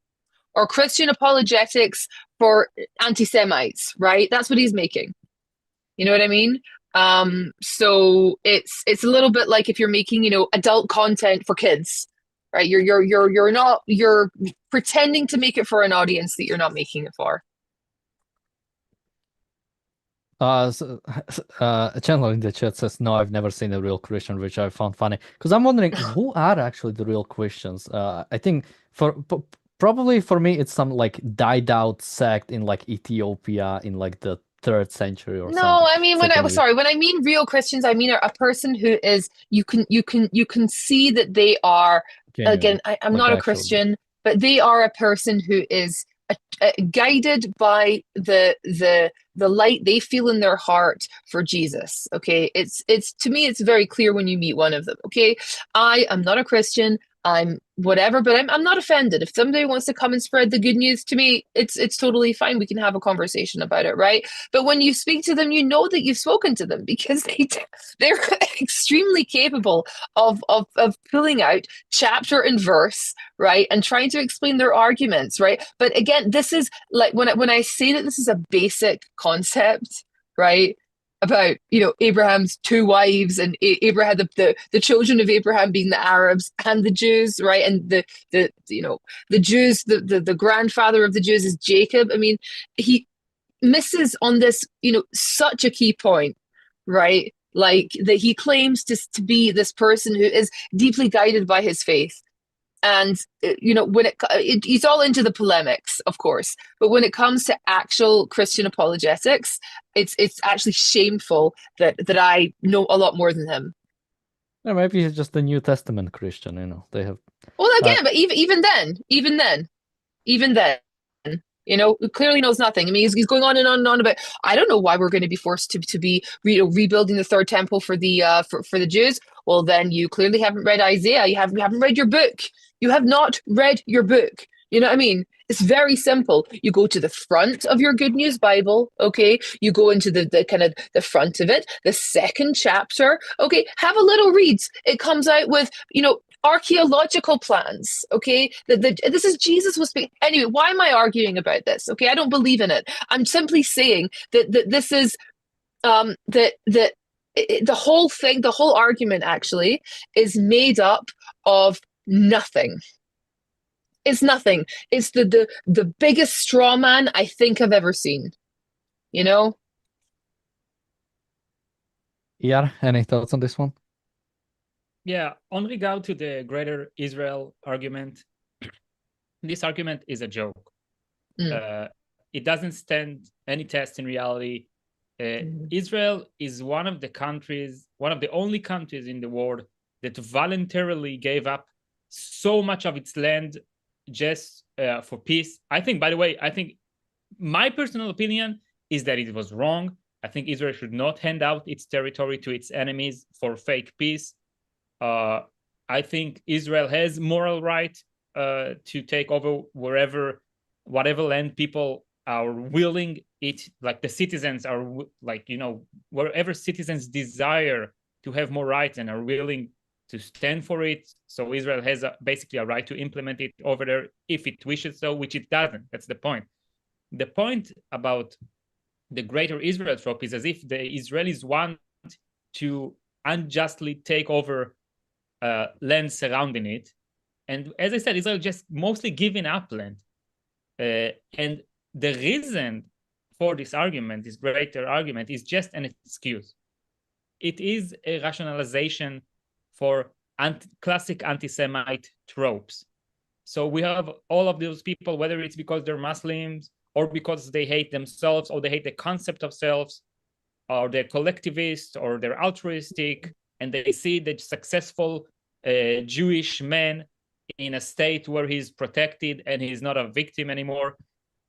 or Christian apologetics for anti-Semites, right? That's what he's making. You know what I mean? So it's a little bit like if you're making, adult content for kids, right? You're pretending to make it for an audience that you're not making it for. A channel in the chat says, no, I've never seen a real Christian, which I found funny. Because I'm wondering, who are actually the real Christians? I think probably for me, it's some like died out sect in like Ethiopia in like the 3rd century or No, something. I mean when I mean real Christians, I mean a person who is you can see that they are Genuine, again. I'm like not a actual. Christian, but they are a person who is guided by the light they feel in their heart for Jesus. Okay, it's to me it's very clear when you meet one of them. Okay, I am not a Christian. I'm whatever, but I'm not offended. If somebody wants to come and spread the good news to me, it's totally fine. We can have a conversation about it, right? But when you speak to them, you know that you've spoken to them because they're extremely capable of pulling out chapter and verse, right, and trying to explain their arguments, right? But again, this is like when I say that this is a basic concept, right? About Abraham's 2 wives and Abraham the children of Abraham being the Arabs and the Jews, right? And the Jews, the grandfather of the Jews is Jacob. I mean, he misses on this such a key point, right? Like that he claims to be this person who is deeply guided by his faith. And when he's all into the polemics, of course, but when it comes to actual Christian apologetics, it's actually shameful that I know a lot more than him. Yeah, maybe he's just a New Testament Christian. They have. Well, again, but even then, clearly knows nothing. I mean, he's going on and on about. I don't know why we're going to be forced to be rebuilding the 3rd temple for the for the Jews. Well, then you clearly haven't read Isaiah. You haven't read your book. You have not read your book. You know what I mean? It's very simple. You go to the front of your Good News Bible, okay? You go into the kind of the front of it, the 2nd chapter, okay? Have a little read. It comes out with, archaeological plans, okay? This is Jesus was speaking. Anyway, why am I arguing about this? Okay, I don't believe in it. I'm simply saying that this is the whole thing, the whole argument actually is made up of nothing. It's nothing. It's the biggest straw man I think I've ever seen. Yeah, any thoughts on this one? Yeah, on regard to the greater Israel argument, this argument is a joke. It doesn't stand any test in reality. Israel is one of the only countries in the world that voluntarily gave up so much of its land just for peace. I think, by the way, my personal opinion is that it was wrong. I think Israel should not hand out its territory to its enemies for fake peace. I think Israel has moral right to take over whatever land people are willing it, like the citizens are like, wherever citizens desire to have more rights and are willing to stand for it. So Israel has basically a right to implement it over there if it wishes so, which it doesn't. That's the point. The point about the greater Israel trope is as if the Israelis want to unjustly take over land surrounding it. And as I said, Israel just mostly giving up land. And the reason for this argument, this greater argument, is just an excuse. It is a rationalization for classic anti-Semite tropes. So we have all of those people, whether it's because they're Muslims or because they hate themselves or they hate the concept of selves, or they're collectivist or they're altruistic, and they see the successful Jewish man in a state where he's protected and he's not a victim anymore.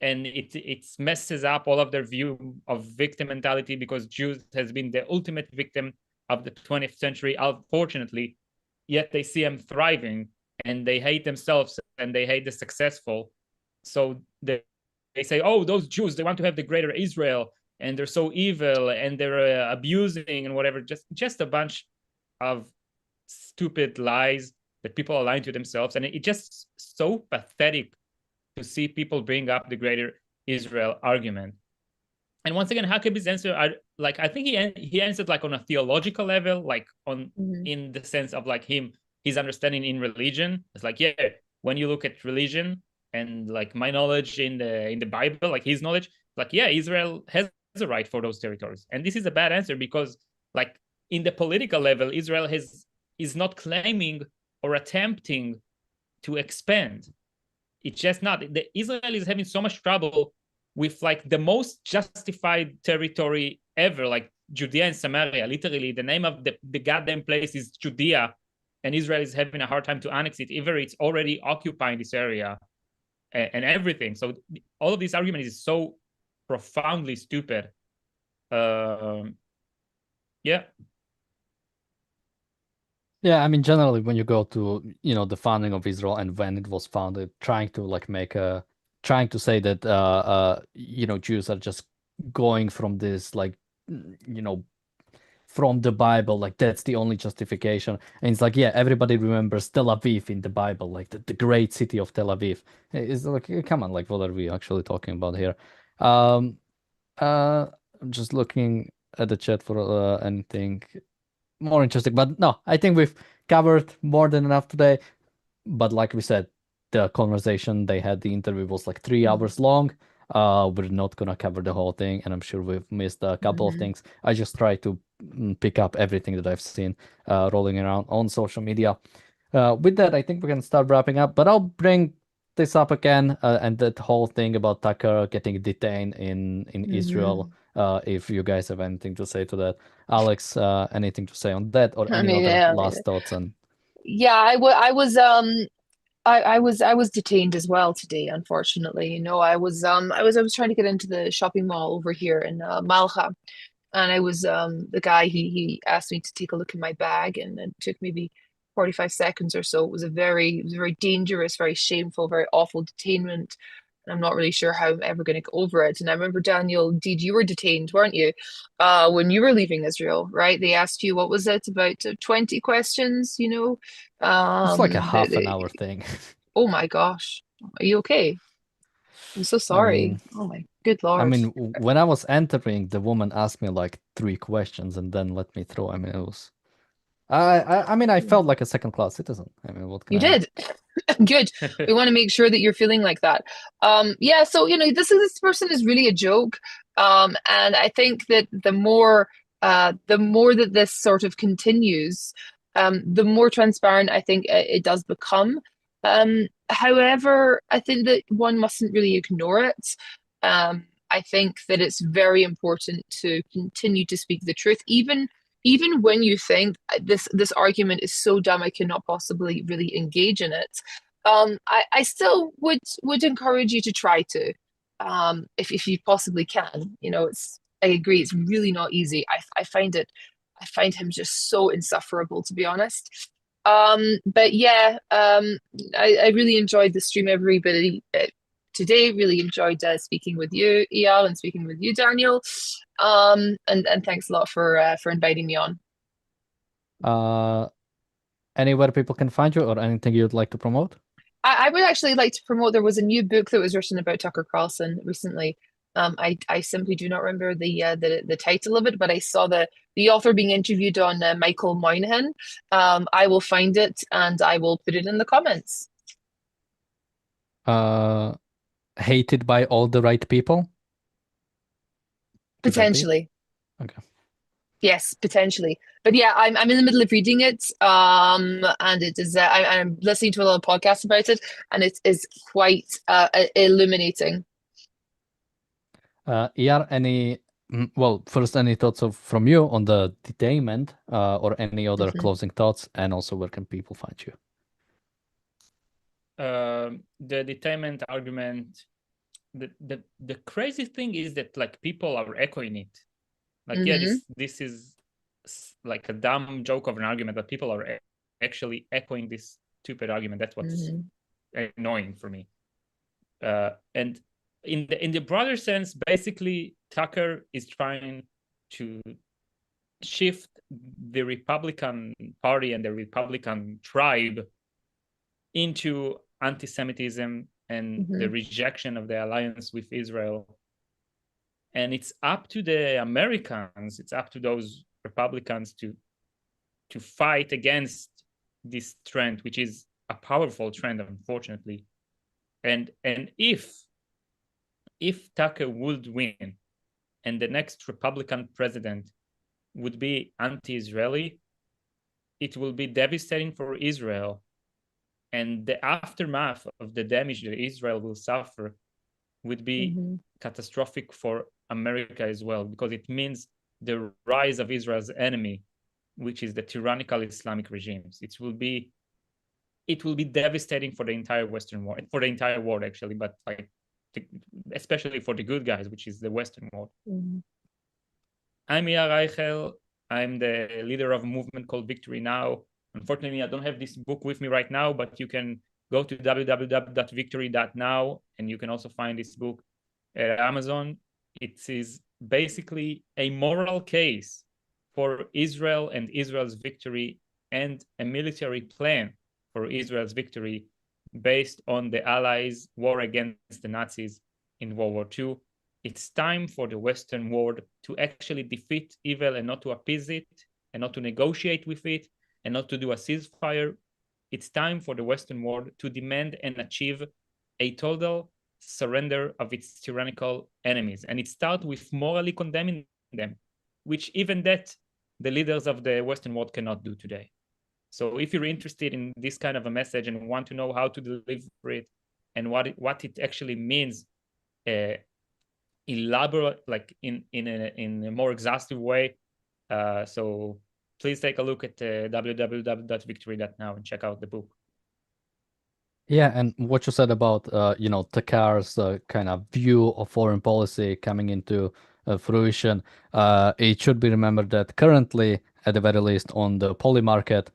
And it messes up all of their view of victim mentality, because Jews has been the ultimate victim of the 20th century, unfortunately. Yet they see them thriving, and they hate themselves and they hate the successful. So they say, oh, those Jews, they want to have the greater Israel, and they're so evil, and they're abusing and whatever. Just a bunch of stupid lies that people are lying to themselves. And it's just so pathetic to see people bring up the greater Israel argument. And once again, Huckabee's answer, I think he answered like on a theological level, like in the sense of like his understanding in religion. It's like, yeah, when you look at religion and like my knowledge in the Bible, like his knowledge, like, yeah, Israel has a right for those territories. And this is a bad answer because, like, in the political level, Israel is not claiming or attempting to expand. It's just not. Israel is having so much trouble with like the most justified territory ever, like Judea and Samaria. Literally, the name of the goddamn place is Judea, and Israel is having a hard time to annex it. Either it's already occupying this area and everything. So all of this argument is so profoundly stupid. Yeah. Yeah, I mean, generally, when you go to, the founding of Israel and when it was founded, trying to like trying to say that, Jews are just going from this, like, from the Bible, like that's the only justification. And it's like, yeah, everybody remembers Tel Aviv in the Bible, like the great city of Tel Aviv. It's like, come on, like, what are we actually talking about here? I'm just looking at the chat for anything more interesting. But no, I think we've covered more than enough today. But like we said, the conversation they had, the interview was like 3 hours long. We're not gonna cover the whole thing, and I'm sure we've missed a couple of things. I just try to pick up everything that I've seen rolling around on social media. With that, I think we can start wrapping up. But I'll bring this up again, and that whole thing about Tucker getting detained in Israel. If you guys have anything to say to that, Alex, anything to say on that, or I any mean, other yeah, last thoughts? And yeah, I was detained as well today, unfortunately. I was trying to get into the shopping mall over here in Malcha, and I was the guy he asked me to take a look in my bag, and it took maybe 45 seconds or so. It was a very dangerous, very shameful, very awful detainment. And I'm not really sure how I'm ever going to get over it. And I remember, Daniel, indeed, you were detained, weren't you? When you were leaving Israel, right? They asked you, what was it, about 20 questions, it's like a half an they, hour thing. oh my gosh. Are you okay? I'm so I sorry. mean, Oh my good Lord. when I was entering, the woman asked me like 3 questions and then let me through. I mean, it was. I felt like a second-class citizen. I mean, what can You I? did. Good. We want to make sure that you're feeling like that. Yeah, so this person is really a joke. And I think that the more that this sort of continues, the more transparent I think it does become. However, I think that one mustn't really ignore it. I think that it's very important to continue to speak the truth, even when you think this argument is so dumb I cannot possibly really engage in it. I still would encourage you to try to, if you possibly can. I agree, it's really not easy. I find him just so insufferable, to be honest. But yeah, I really enjoyed the stream, everybody. Today, really enjoyed speaking with you, Eyal, and speaking with you, Daniel. And thanks a lot for inviting me on. Anywhere people can find you or anything you'd like to promote? I would actually like to promote. There was a new book that was written about Tucker Carlson recently. I simply do not remember the title of it, but I saw the author being interviewed on Michael Moynihan. I will find it and I will put it in the comments. Hated by all the right people? Could that be it? Potentially. Okay. Yes, potentially. But yeah, I'm in the middle of reading it, and it is I'm listening to a lot of podcasts about it, and it is quite illuminating. First, any thoughts from you on the detainment, or any other Mhm. closing thoughts, and also where can people find you? The detainment argument, the crazy thing is that like people are echoing it. Like, yeah, this is like a dumb joke of an argument, but people are actually echoing this stupid argument. That's what's annoying for me. And in the broader sense, basically, Tucker is trying to shift the Republican Party and the Republican tribe into anti-Semitism and the rejection of the alliance with Israel. And it's up to the Americans, it's up to those Republicans to fight against this trend, which is a powerful trend, unfortunately. And if Tucker would win and the next Republican president would be anti-Israeli, it will be devastating for Israel. And the aftermath of the damage that Israel will suffer would be catastrophic for America as well, because it means the rise of Israel's enemy, which is the tyrannical Islamic regimes. It will be devastating for the entire Western world, for the entire world actually, but like especially for the good guys, which is the Western world. I'm Mia Reichel. I'm the leader of a movement called Victory Now. Unfortunately, I don't have this book with me right now, but you can go to www.victory.now, and you can also find this book at Amazon. It is basically a moral case for Israel and Israel's victory, and a military plan for Israel's victory based on the Allies' war against the Nazis in World War II. It's time for the Western world to actually defeat evil and not to appease it, and not to negotiate with it, and not to do a ceasefire. It's time for the Western world to demand and achieve a total surrender of its tyrannical enemies. And it starts with morally condemning them, which even that the leaders of the Western world cannot do today. So if you're interested in this kind of a message and want to know how to deliver it and what it actually means, elaborate, like in a more exhaustive way, so please take a look at www.victory.now and check out the book. Yeah, and what you said about Takar's kind of view of foreign policy coming into fruition, it should be remembered that currently, at the very least, on the poly market,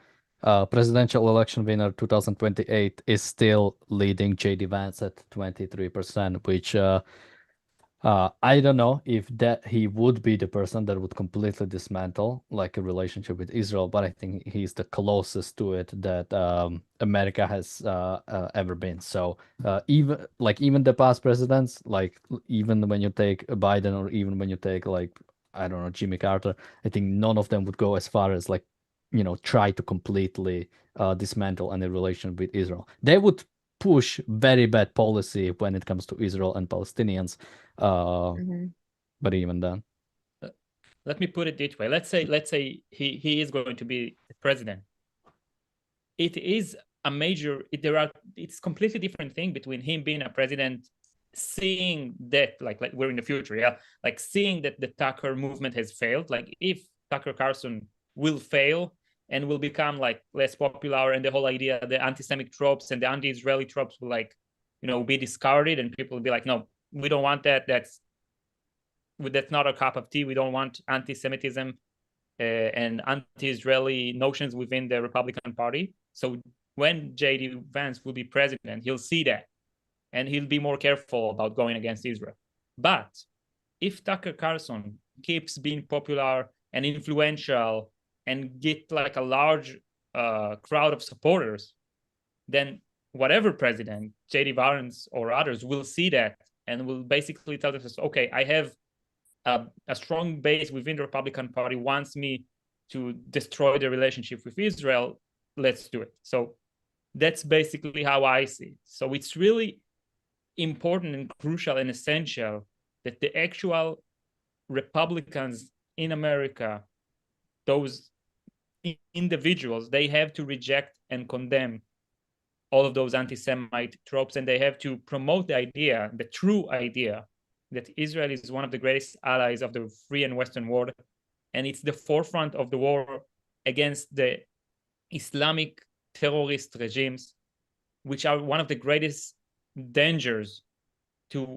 presidential election winner 2028 is still leading JD Vance at 23%, which I don't know if that he would be the person that would completely dismantle like a relationship with Israel, but I think he's the closest to it that America has ever been. So even the past presidents, like even when you take Biden or even when you take like I don't know Jimmy Carter, I think none of them would go as far as like try to completely dismantle any relation with Israel. They would push very bad policy when it comes to Israel and Palestinians. But even then, let me put it this way. Let's say he is going to be president. It is a major. It's completely different thing between him being a president, seeing that like we're in the future, yeah, like seeing that the Tucker movement has failed. Like if Tucker Carlson will fail and will become like less popular, and the whole idea, the anti-Semitic tropes and the anti-Israeli tropes will like, be discarded, and people will be like, no, we don't want that. That's not a cup of tea. We don't want anti-Semitism and anti-Israeli notions within the Republican Party. So when JD Vance will be president, he'll see that, and he'll be more careful about going against Israel. But if Tucker Carlson keeps being popular and influential and get like a large crowd of supporters, then whatever president, JD Vance or others, will see that and will basically tell us, okay, I have a strong base within the Republican Party wants me to destroy the relationship with Israel. Let's do it. So that's basically how I see it. So it's really important and crucial and essential that the actual Republicans in America, those individuals, they have to reject and condemn all of those anti-Semite tropes, and they have to promote the idea, the true idea, that Israel is one of the greatest allies of the free and Western world, and it's the forefront of the war against the Islamic terrorist regimes, which are one of the greatest dangers to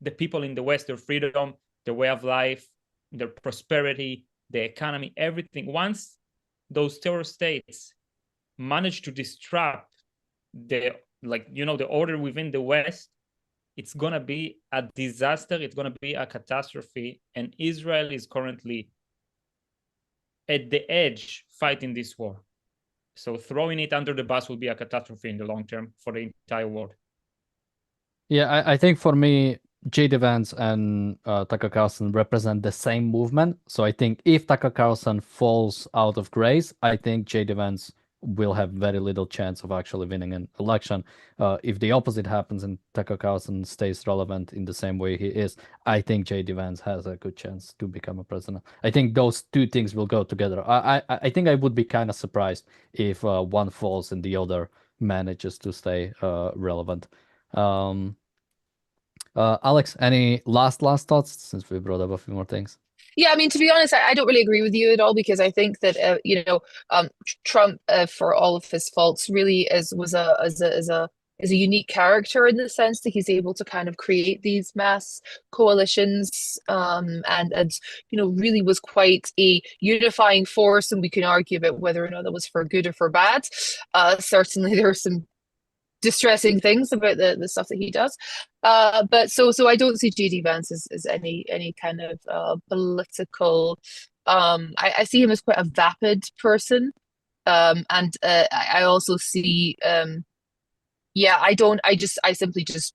the people in the West, their freedom, their way of life, their prosperity, the economy, everything. Once those terror states manage to disrupt the order within the West, it's going to be a disaster. It's going to be a catastrophe. And Israel is currently at the edge fighting this war. So throwing it under the bus will be a catastrophe in the long term for the entire world. Yeah, I think for me, J.D. Vance and Tucker Carlson represent the same movement. So I think if Tucker Carlson falls out of grace, I think J.D. Vance will have very little chance of actually winning an election. If the opposite happens and Tucker Carlson stays relevant in the same way he is, I think J.D. Vance has a good chance to become a president. I think those two things will go together. I think I would be kind of surprised if one falls and the other manages to stay relevant. Alex, any last thoughts, since we brought up a few more things? Yeah, I mean, to be honest, I don't really agree with you at all, because I think that Trump, for all of his faults, really was a unique character, in the sense that he's able to kind of create these mass coalitions, and really was quite a unifying force. And we can argue about whether or not that was for good or for bad. Certainly, there are some distressing things about the stuff that he does, but so I don't see JD Vance as any kind of political. I see him as quite a vapid person, and I also see, I simply just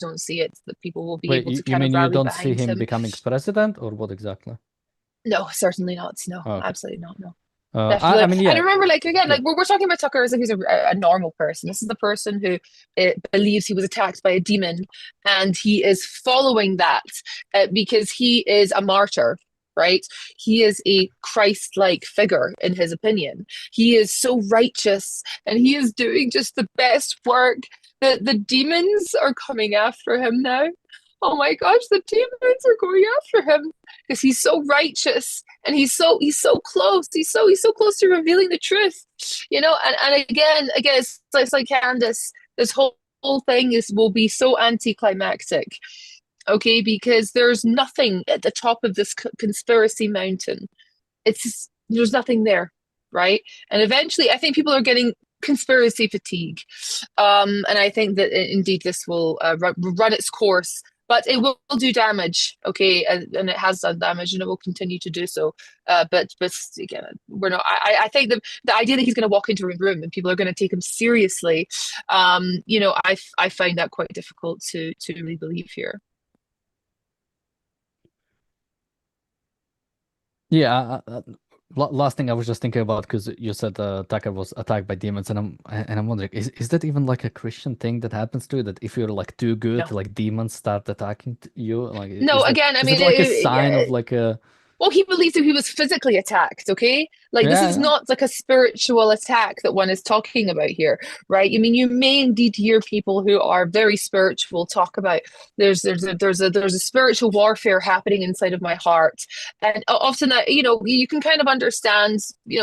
don't see it, that people will be able to you kind mean of you rally don't see behind him him. becoming president, or what exactly? No, certainly not. No, Oh, okay. absolutely not. No. I mean, yeah. And remember, like, again, Yeah. like we're talking about Tucker as if he's a normal person. This is the person who believes he was attacked by a demon, and he is following that because he is a martyr, right? He is a Christ-like figure in his opinion. He is so righteous, and he is doing just the best work. That the demons are coming after him now. Oh my gosh, the demons are going after him because he's so righteous, and he's so close. He's so close to revealing the truth, And again, it's like Candace. This whole thing will be so anticlimactic, okay? Because there's nothing at the top of this conspiracy mountain. There's nothing there, right? And eventually, I think people are getting conspiracy fatigue, and I think that indeed this will run its course. But it will do damage, okay, and it has done damage, and it will continue to do so. But again, we're not. I think the idea that he's going to walk into a room and people are going to take him seriously, I find that quite difficult to really believe here. Yeah. Last thing I was just thinking about, because you said Tucker was attacked by demons, and I'm wondering, is that even like a Christian thing that happens to you, that if you're like too good, No. like demons start attacking you? Like, no, again, I mean, is it like a sign of like a? Well, he believes that he was physically attacked, okay? Like, this is not like a spiritual attack that one is talking about here, right? I mean, you may indeed hear people who are very spiritual talk about there's a spiritual warfare happening inside of my heart. And often that, you can kind of understand,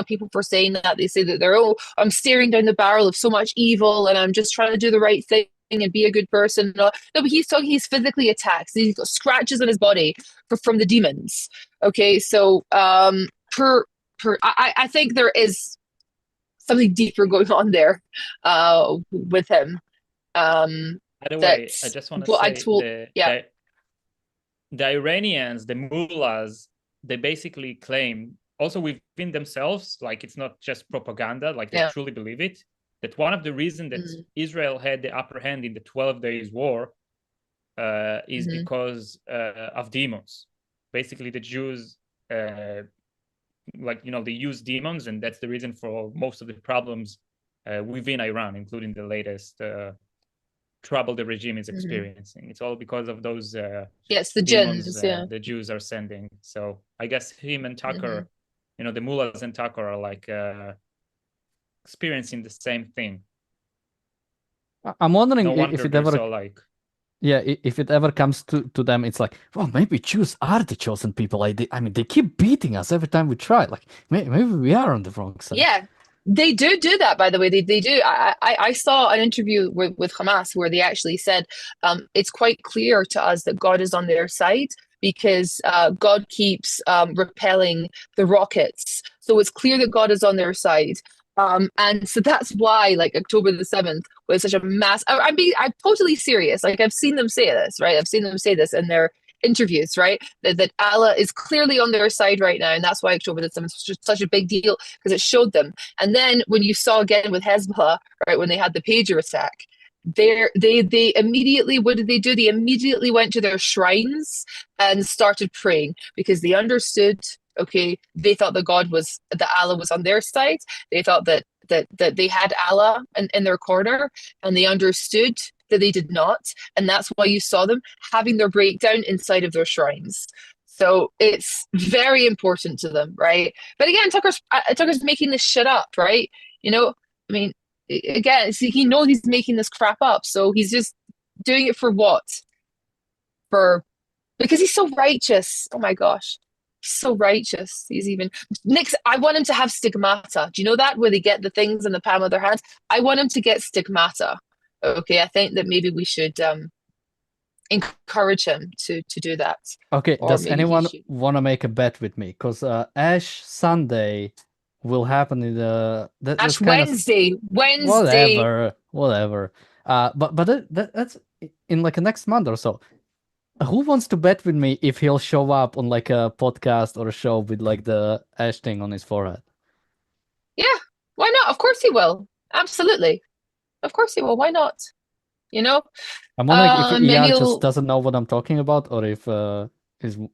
people for saying that. They say that I'm staring down the barrel of so much evil, and I'm just trying to do the right thing and be a good person. No, but he's physically attacked. He's got scratches on his body from the demons. Okay, so I think there is something deeper going on there with him. By the way, I just want to say the Iranians, the mullahs, they basically claim, also within themselves, like it's not just propaganda, like they truly believe it, that one of the reasons that Israel had the upper hand in the 12 Days War is because of demons. Basically, the Jews, they use demons, and that's the reason for most of the problems within Iran, including the latest trouble the regime is experiencing. It's all because of those the demons jinns, the Jews are sending. So I guess him and Tucker, the mullahs and Tucker are like experiencing the same thing. I'm wondering no if it ever if it ever comes to them, it's like, well, maybe Jews are the chosen people. I mean, they keep beating us every time we try. Like, maybe we are on the wrong side. Yeah, they do that, by the way. They do. I saw an interview with Hamas where they actually said it's quite clear to us that God is on their side, because God keeps repelling the rockets. So it's clear that God is on their side. And so that's why, like, October the 7th was such a mass. I'm totally serious. Like, I've seen them say this, right? I've seen them say this in their interviews, right? That Allah is clearly on their side right now, and that's why October the 7th was such a big deal, because it showed them. And then when you saw again with Hezbollah, right, when they had the pager attack, they immediately, what did they do? They immediately went to their shrines and started praying, because they understood, Okay, they thought that Allah was on their side. They thought that they had Allah in their corner, and they understood that they did not, and that's why you saw them having their breakdown inside of their shrines. So it's very important to them, right? But again, Tucker's making this shit up, right? You know, I mean, again, see, he knows he's making this crap up, so he's just doing it for what? Because he's so righteous. Oh my gosh. He's so righteous. He's even Nick, I want him to have stigmata. Do you know that? Where they get the things in the palm of their hands? I want him to get stigmata. Okay, I think that maybe we should encourage him to do that. Okay, Or does maybe he anyone should. want to make a bet with me? Because Ash Sunday will happen in the Ash Wednesday. whatever. But that's in like the next month or so. Who wants to bet with me if he'll show up on like a podcast or a show with like the ash thing on his forehead? Yeah, why not? Of course he will. Absolutely. Of course he will. Why not? You know? I'm wondering if Maybe ER he'll- just doesn't know what I'm talking about, or if he's I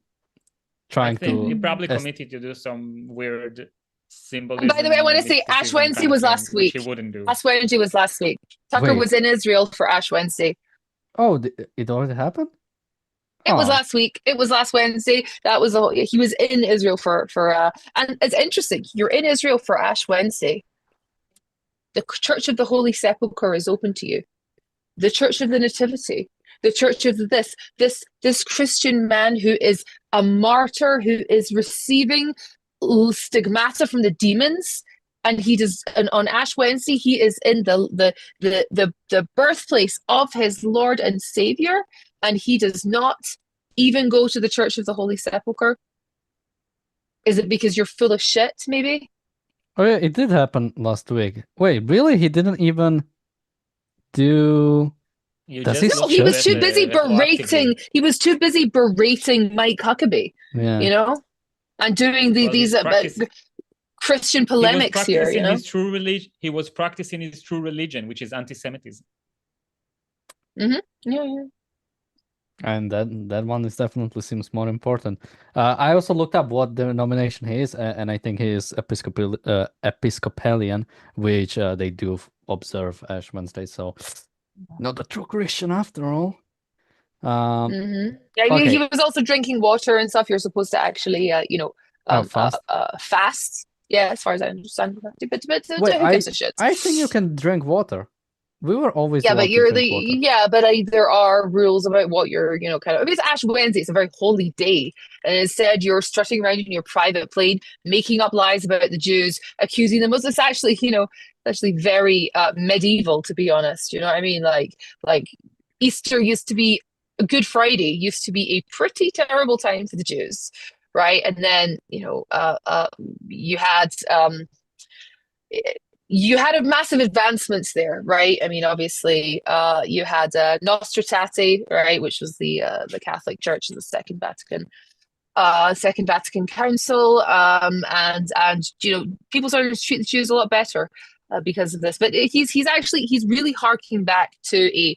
trying think he to probably test- committed to do some weird symbolism. By the way, I want to say Ash mysticism Wednesday kind of was thing, last which week. he wouldn't do. Ash Wednesday was last week. Tucker Wait. was in Israel for Ash Wednesday. Oh, it already happened? It was Oh. last week. It was last Wednesday. He was in Israel for and it's interesting. You're in Israel for Ash Wednesday. The Church of the Holy Sepulchre is open to you. The Church of the Nativity, the Church of this Christian man who is a martyr, who is receiving stigmata from the demons, and on Ash Wednesday he is in the birthplace of his Lord and Savior, and he does not even go to the Church of the Holy Sepulchre. Is it because you're full of shit, maybe? Oh yeah, it did happen last week. Wait, really? He didn't even do... You Does just he No, look he at was it, too busy retroactively. berating. He was too busy berating Mike Huckabee, Yeah. you know, and doing Well, these he's practicing- Christian he was polemics here, practicing you know. his true religion. He was practicing his true religion, which is anti-Semitism. Yeah. And that one is definitely seems more important. I also looked up what denomination he is, and I think he is Episcopalian, which they do observe Ash Wednesday. So not a true Christian after all. Yeah, Okay. he was also drinking water and stuff. You're supposed to actually, Fast? fast. Yeah, as far as I understand. But Wait, who gives a shit? I think you can drink water. We were always Yeah, allowed but to you're drink water. but there are rules about what you're, kind of. I mean, it's Ash Wednesday. It's a very holy day, and instead you're strutting around in your private plane, making up lies about the Jews, accusing them. It's actually, actually very medieval, to be honest. You know what I mean? Like Easter used to be Good Friday used to be a pretty terrible time for the Jews, right? And then you had massive advancements there, right? I mean, obviously, you had Nostra right, which was the Catholic Church in the Second Vatican Council, and people started to treat the Jews a lot better because of this. But he's really harking back to a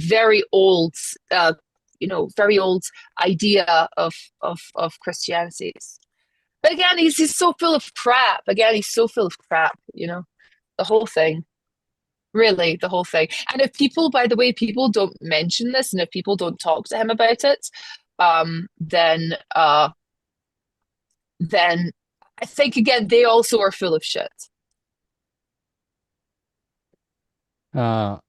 very old, very old idea of Christianity. But again, he's so full of crap. He's so full of crap. The whole thing. Really, the whole thing. And if people, by the way, people don't mention this, and if people don't talk to him about it, then I think again they also are full of shit.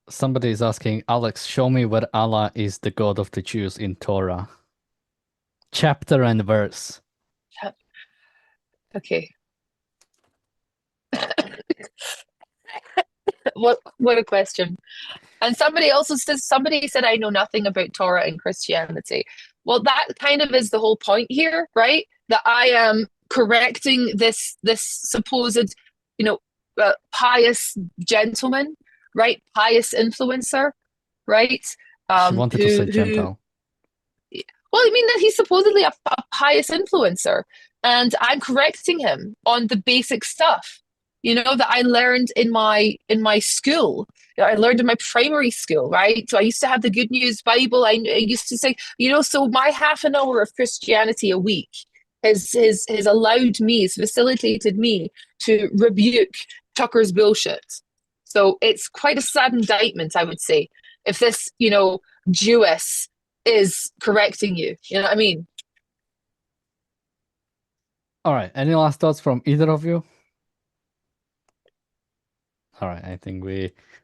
Somebody is asking, Alex, show me where Allah is the God of the Jews in Torah. Chapter and verse. Okay. What a question. And somebody said I know nothing about Torah and Christianity. Well, that kind of is the whole point here, right? That I am correcting this supposed, pious gentleman, right? Pious influencer, right? She wanted to say Gentile. Well, I mean that he's supposedly a pious influencer, and I'm correcting him on the basic stuff, that I learned in my school. I learned in my primary school, right? So I used to have the Good News Bible. I used to say, so my half an hour of Christianity a week, has allowed me, has facilitated me to rebuke Tucker's bullshit. So it's quite a sad indictment, I would say, if this, Jewess is correcting you. You know what I mean? All right. Any last thoughts from either of you? All right. I think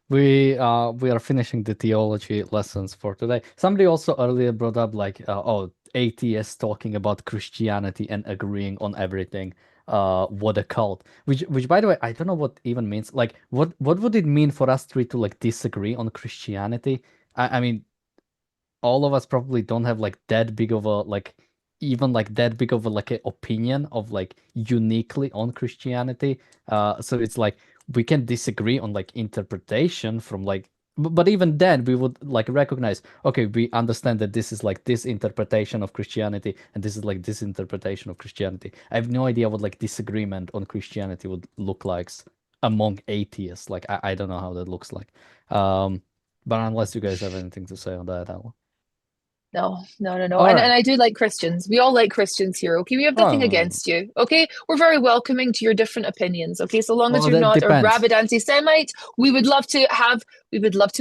we are finishing the theology lessons for today. Somebody also earlier brought up like atheists talking about Christianity and agreeing on everything. What a cult. Which by the way, I don't know what even means. Like what would it mean for us three to like disagree on Christianity? I mean, all of us probably don't have like that big of a like even like that big of a like a opinion of like uniquely on Christianity. So it's like we can disagree on like interpretation from like but even then we would like recognize, okay, we understand that this is like this interpretation of Christianity and this is like this interpretation of Christianity. I have no idea what like disagreement on Christianity would look like among atheists. Like I don't know how that looks like. But unless you guys have anything to say on that, I'll... No. And All right. I do like Christians. We all like Christians here, okay? We have nothing Oh. against you, okay? We're very welcoming to your different opinions, okay? So long as Well, you're that not a depends. rabid anti-Semite, we would love to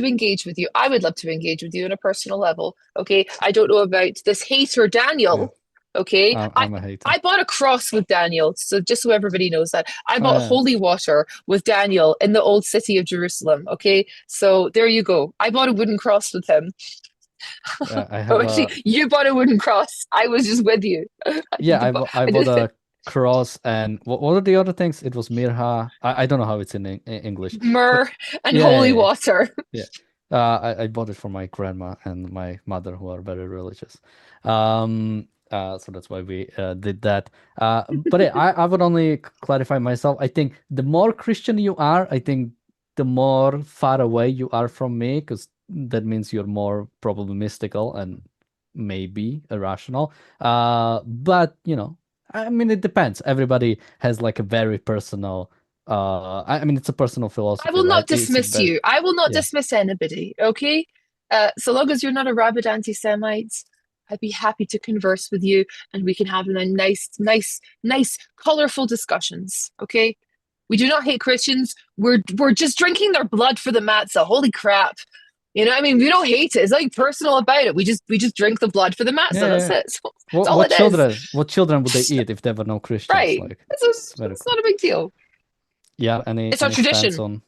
engage with you. I would love to engage with you on a personal level, okay? I don't know about this hater Daniel, okay? I'm a hater. I bought a cross with Daniel, so just so everybody knows that. I bought yeah. holy water with Daniel in the old city of Jerusalem, okay? So there you go. I bought a wooden cross with him. I have Actually, you bought a wooden cross. I was just with you. I bought a cross and what are the other things? It was mirha. I don't know how it's in English. Myrrh and holy water. Yeah. I bought it for my grandma and my mother who are very religious. So that's why we did that. But I would only clarify myself. I think the more Christian you are, I think the more far away you are from me, because that means you're more probably mystical and maybe irrational. But I mean, it depends. Everybody has like a very personal. I mean, it's a personal philosophy. I will not right? dismiss you. I will not dismiss anybody. Okay, so long as you're not a rabid anti-Semite, I'd be happy to converse with you, and we can have nice, colorful discussions. Okay, we do not hate Christians. We're just drinking their blood for the matzah. Holy crap! You know, I mean, we don't hate it. It's like personal about it. We just drink the blood for the matzah. That's it. So, that's all it is. What children would they eat if they were no Christians? Right. Like, it's not a big deal. Yeah. It's our tradition.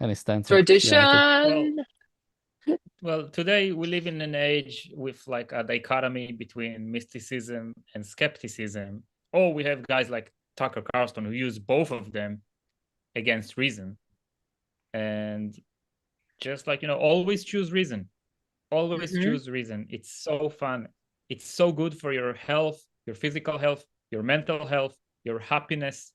Any stance Tradition. Well, today we live in an age with like a dichotomy between mysticism and skepticism. Or we have guys like Tucker Carlson who use both of them against reason. And just like, always choose reason. Always choose reason. It's so fun. It's so good for your health, your physical health, your mental health, your happiness.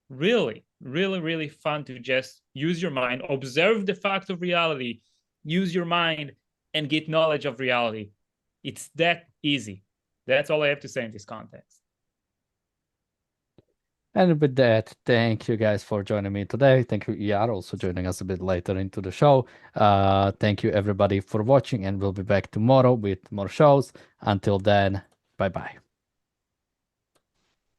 Really, really, really fun to just use your mind, observe the fact of reality, use your mind, and get knowledge of reality. It's that easy. That's all I have to say in this context. And with that, thank you guys for joining me today. Thank you, ER, also joining us a bit later into the show. Thank you, everybody, for watching, and we'll be back tomorrow with more shows. Until then, bye-bye.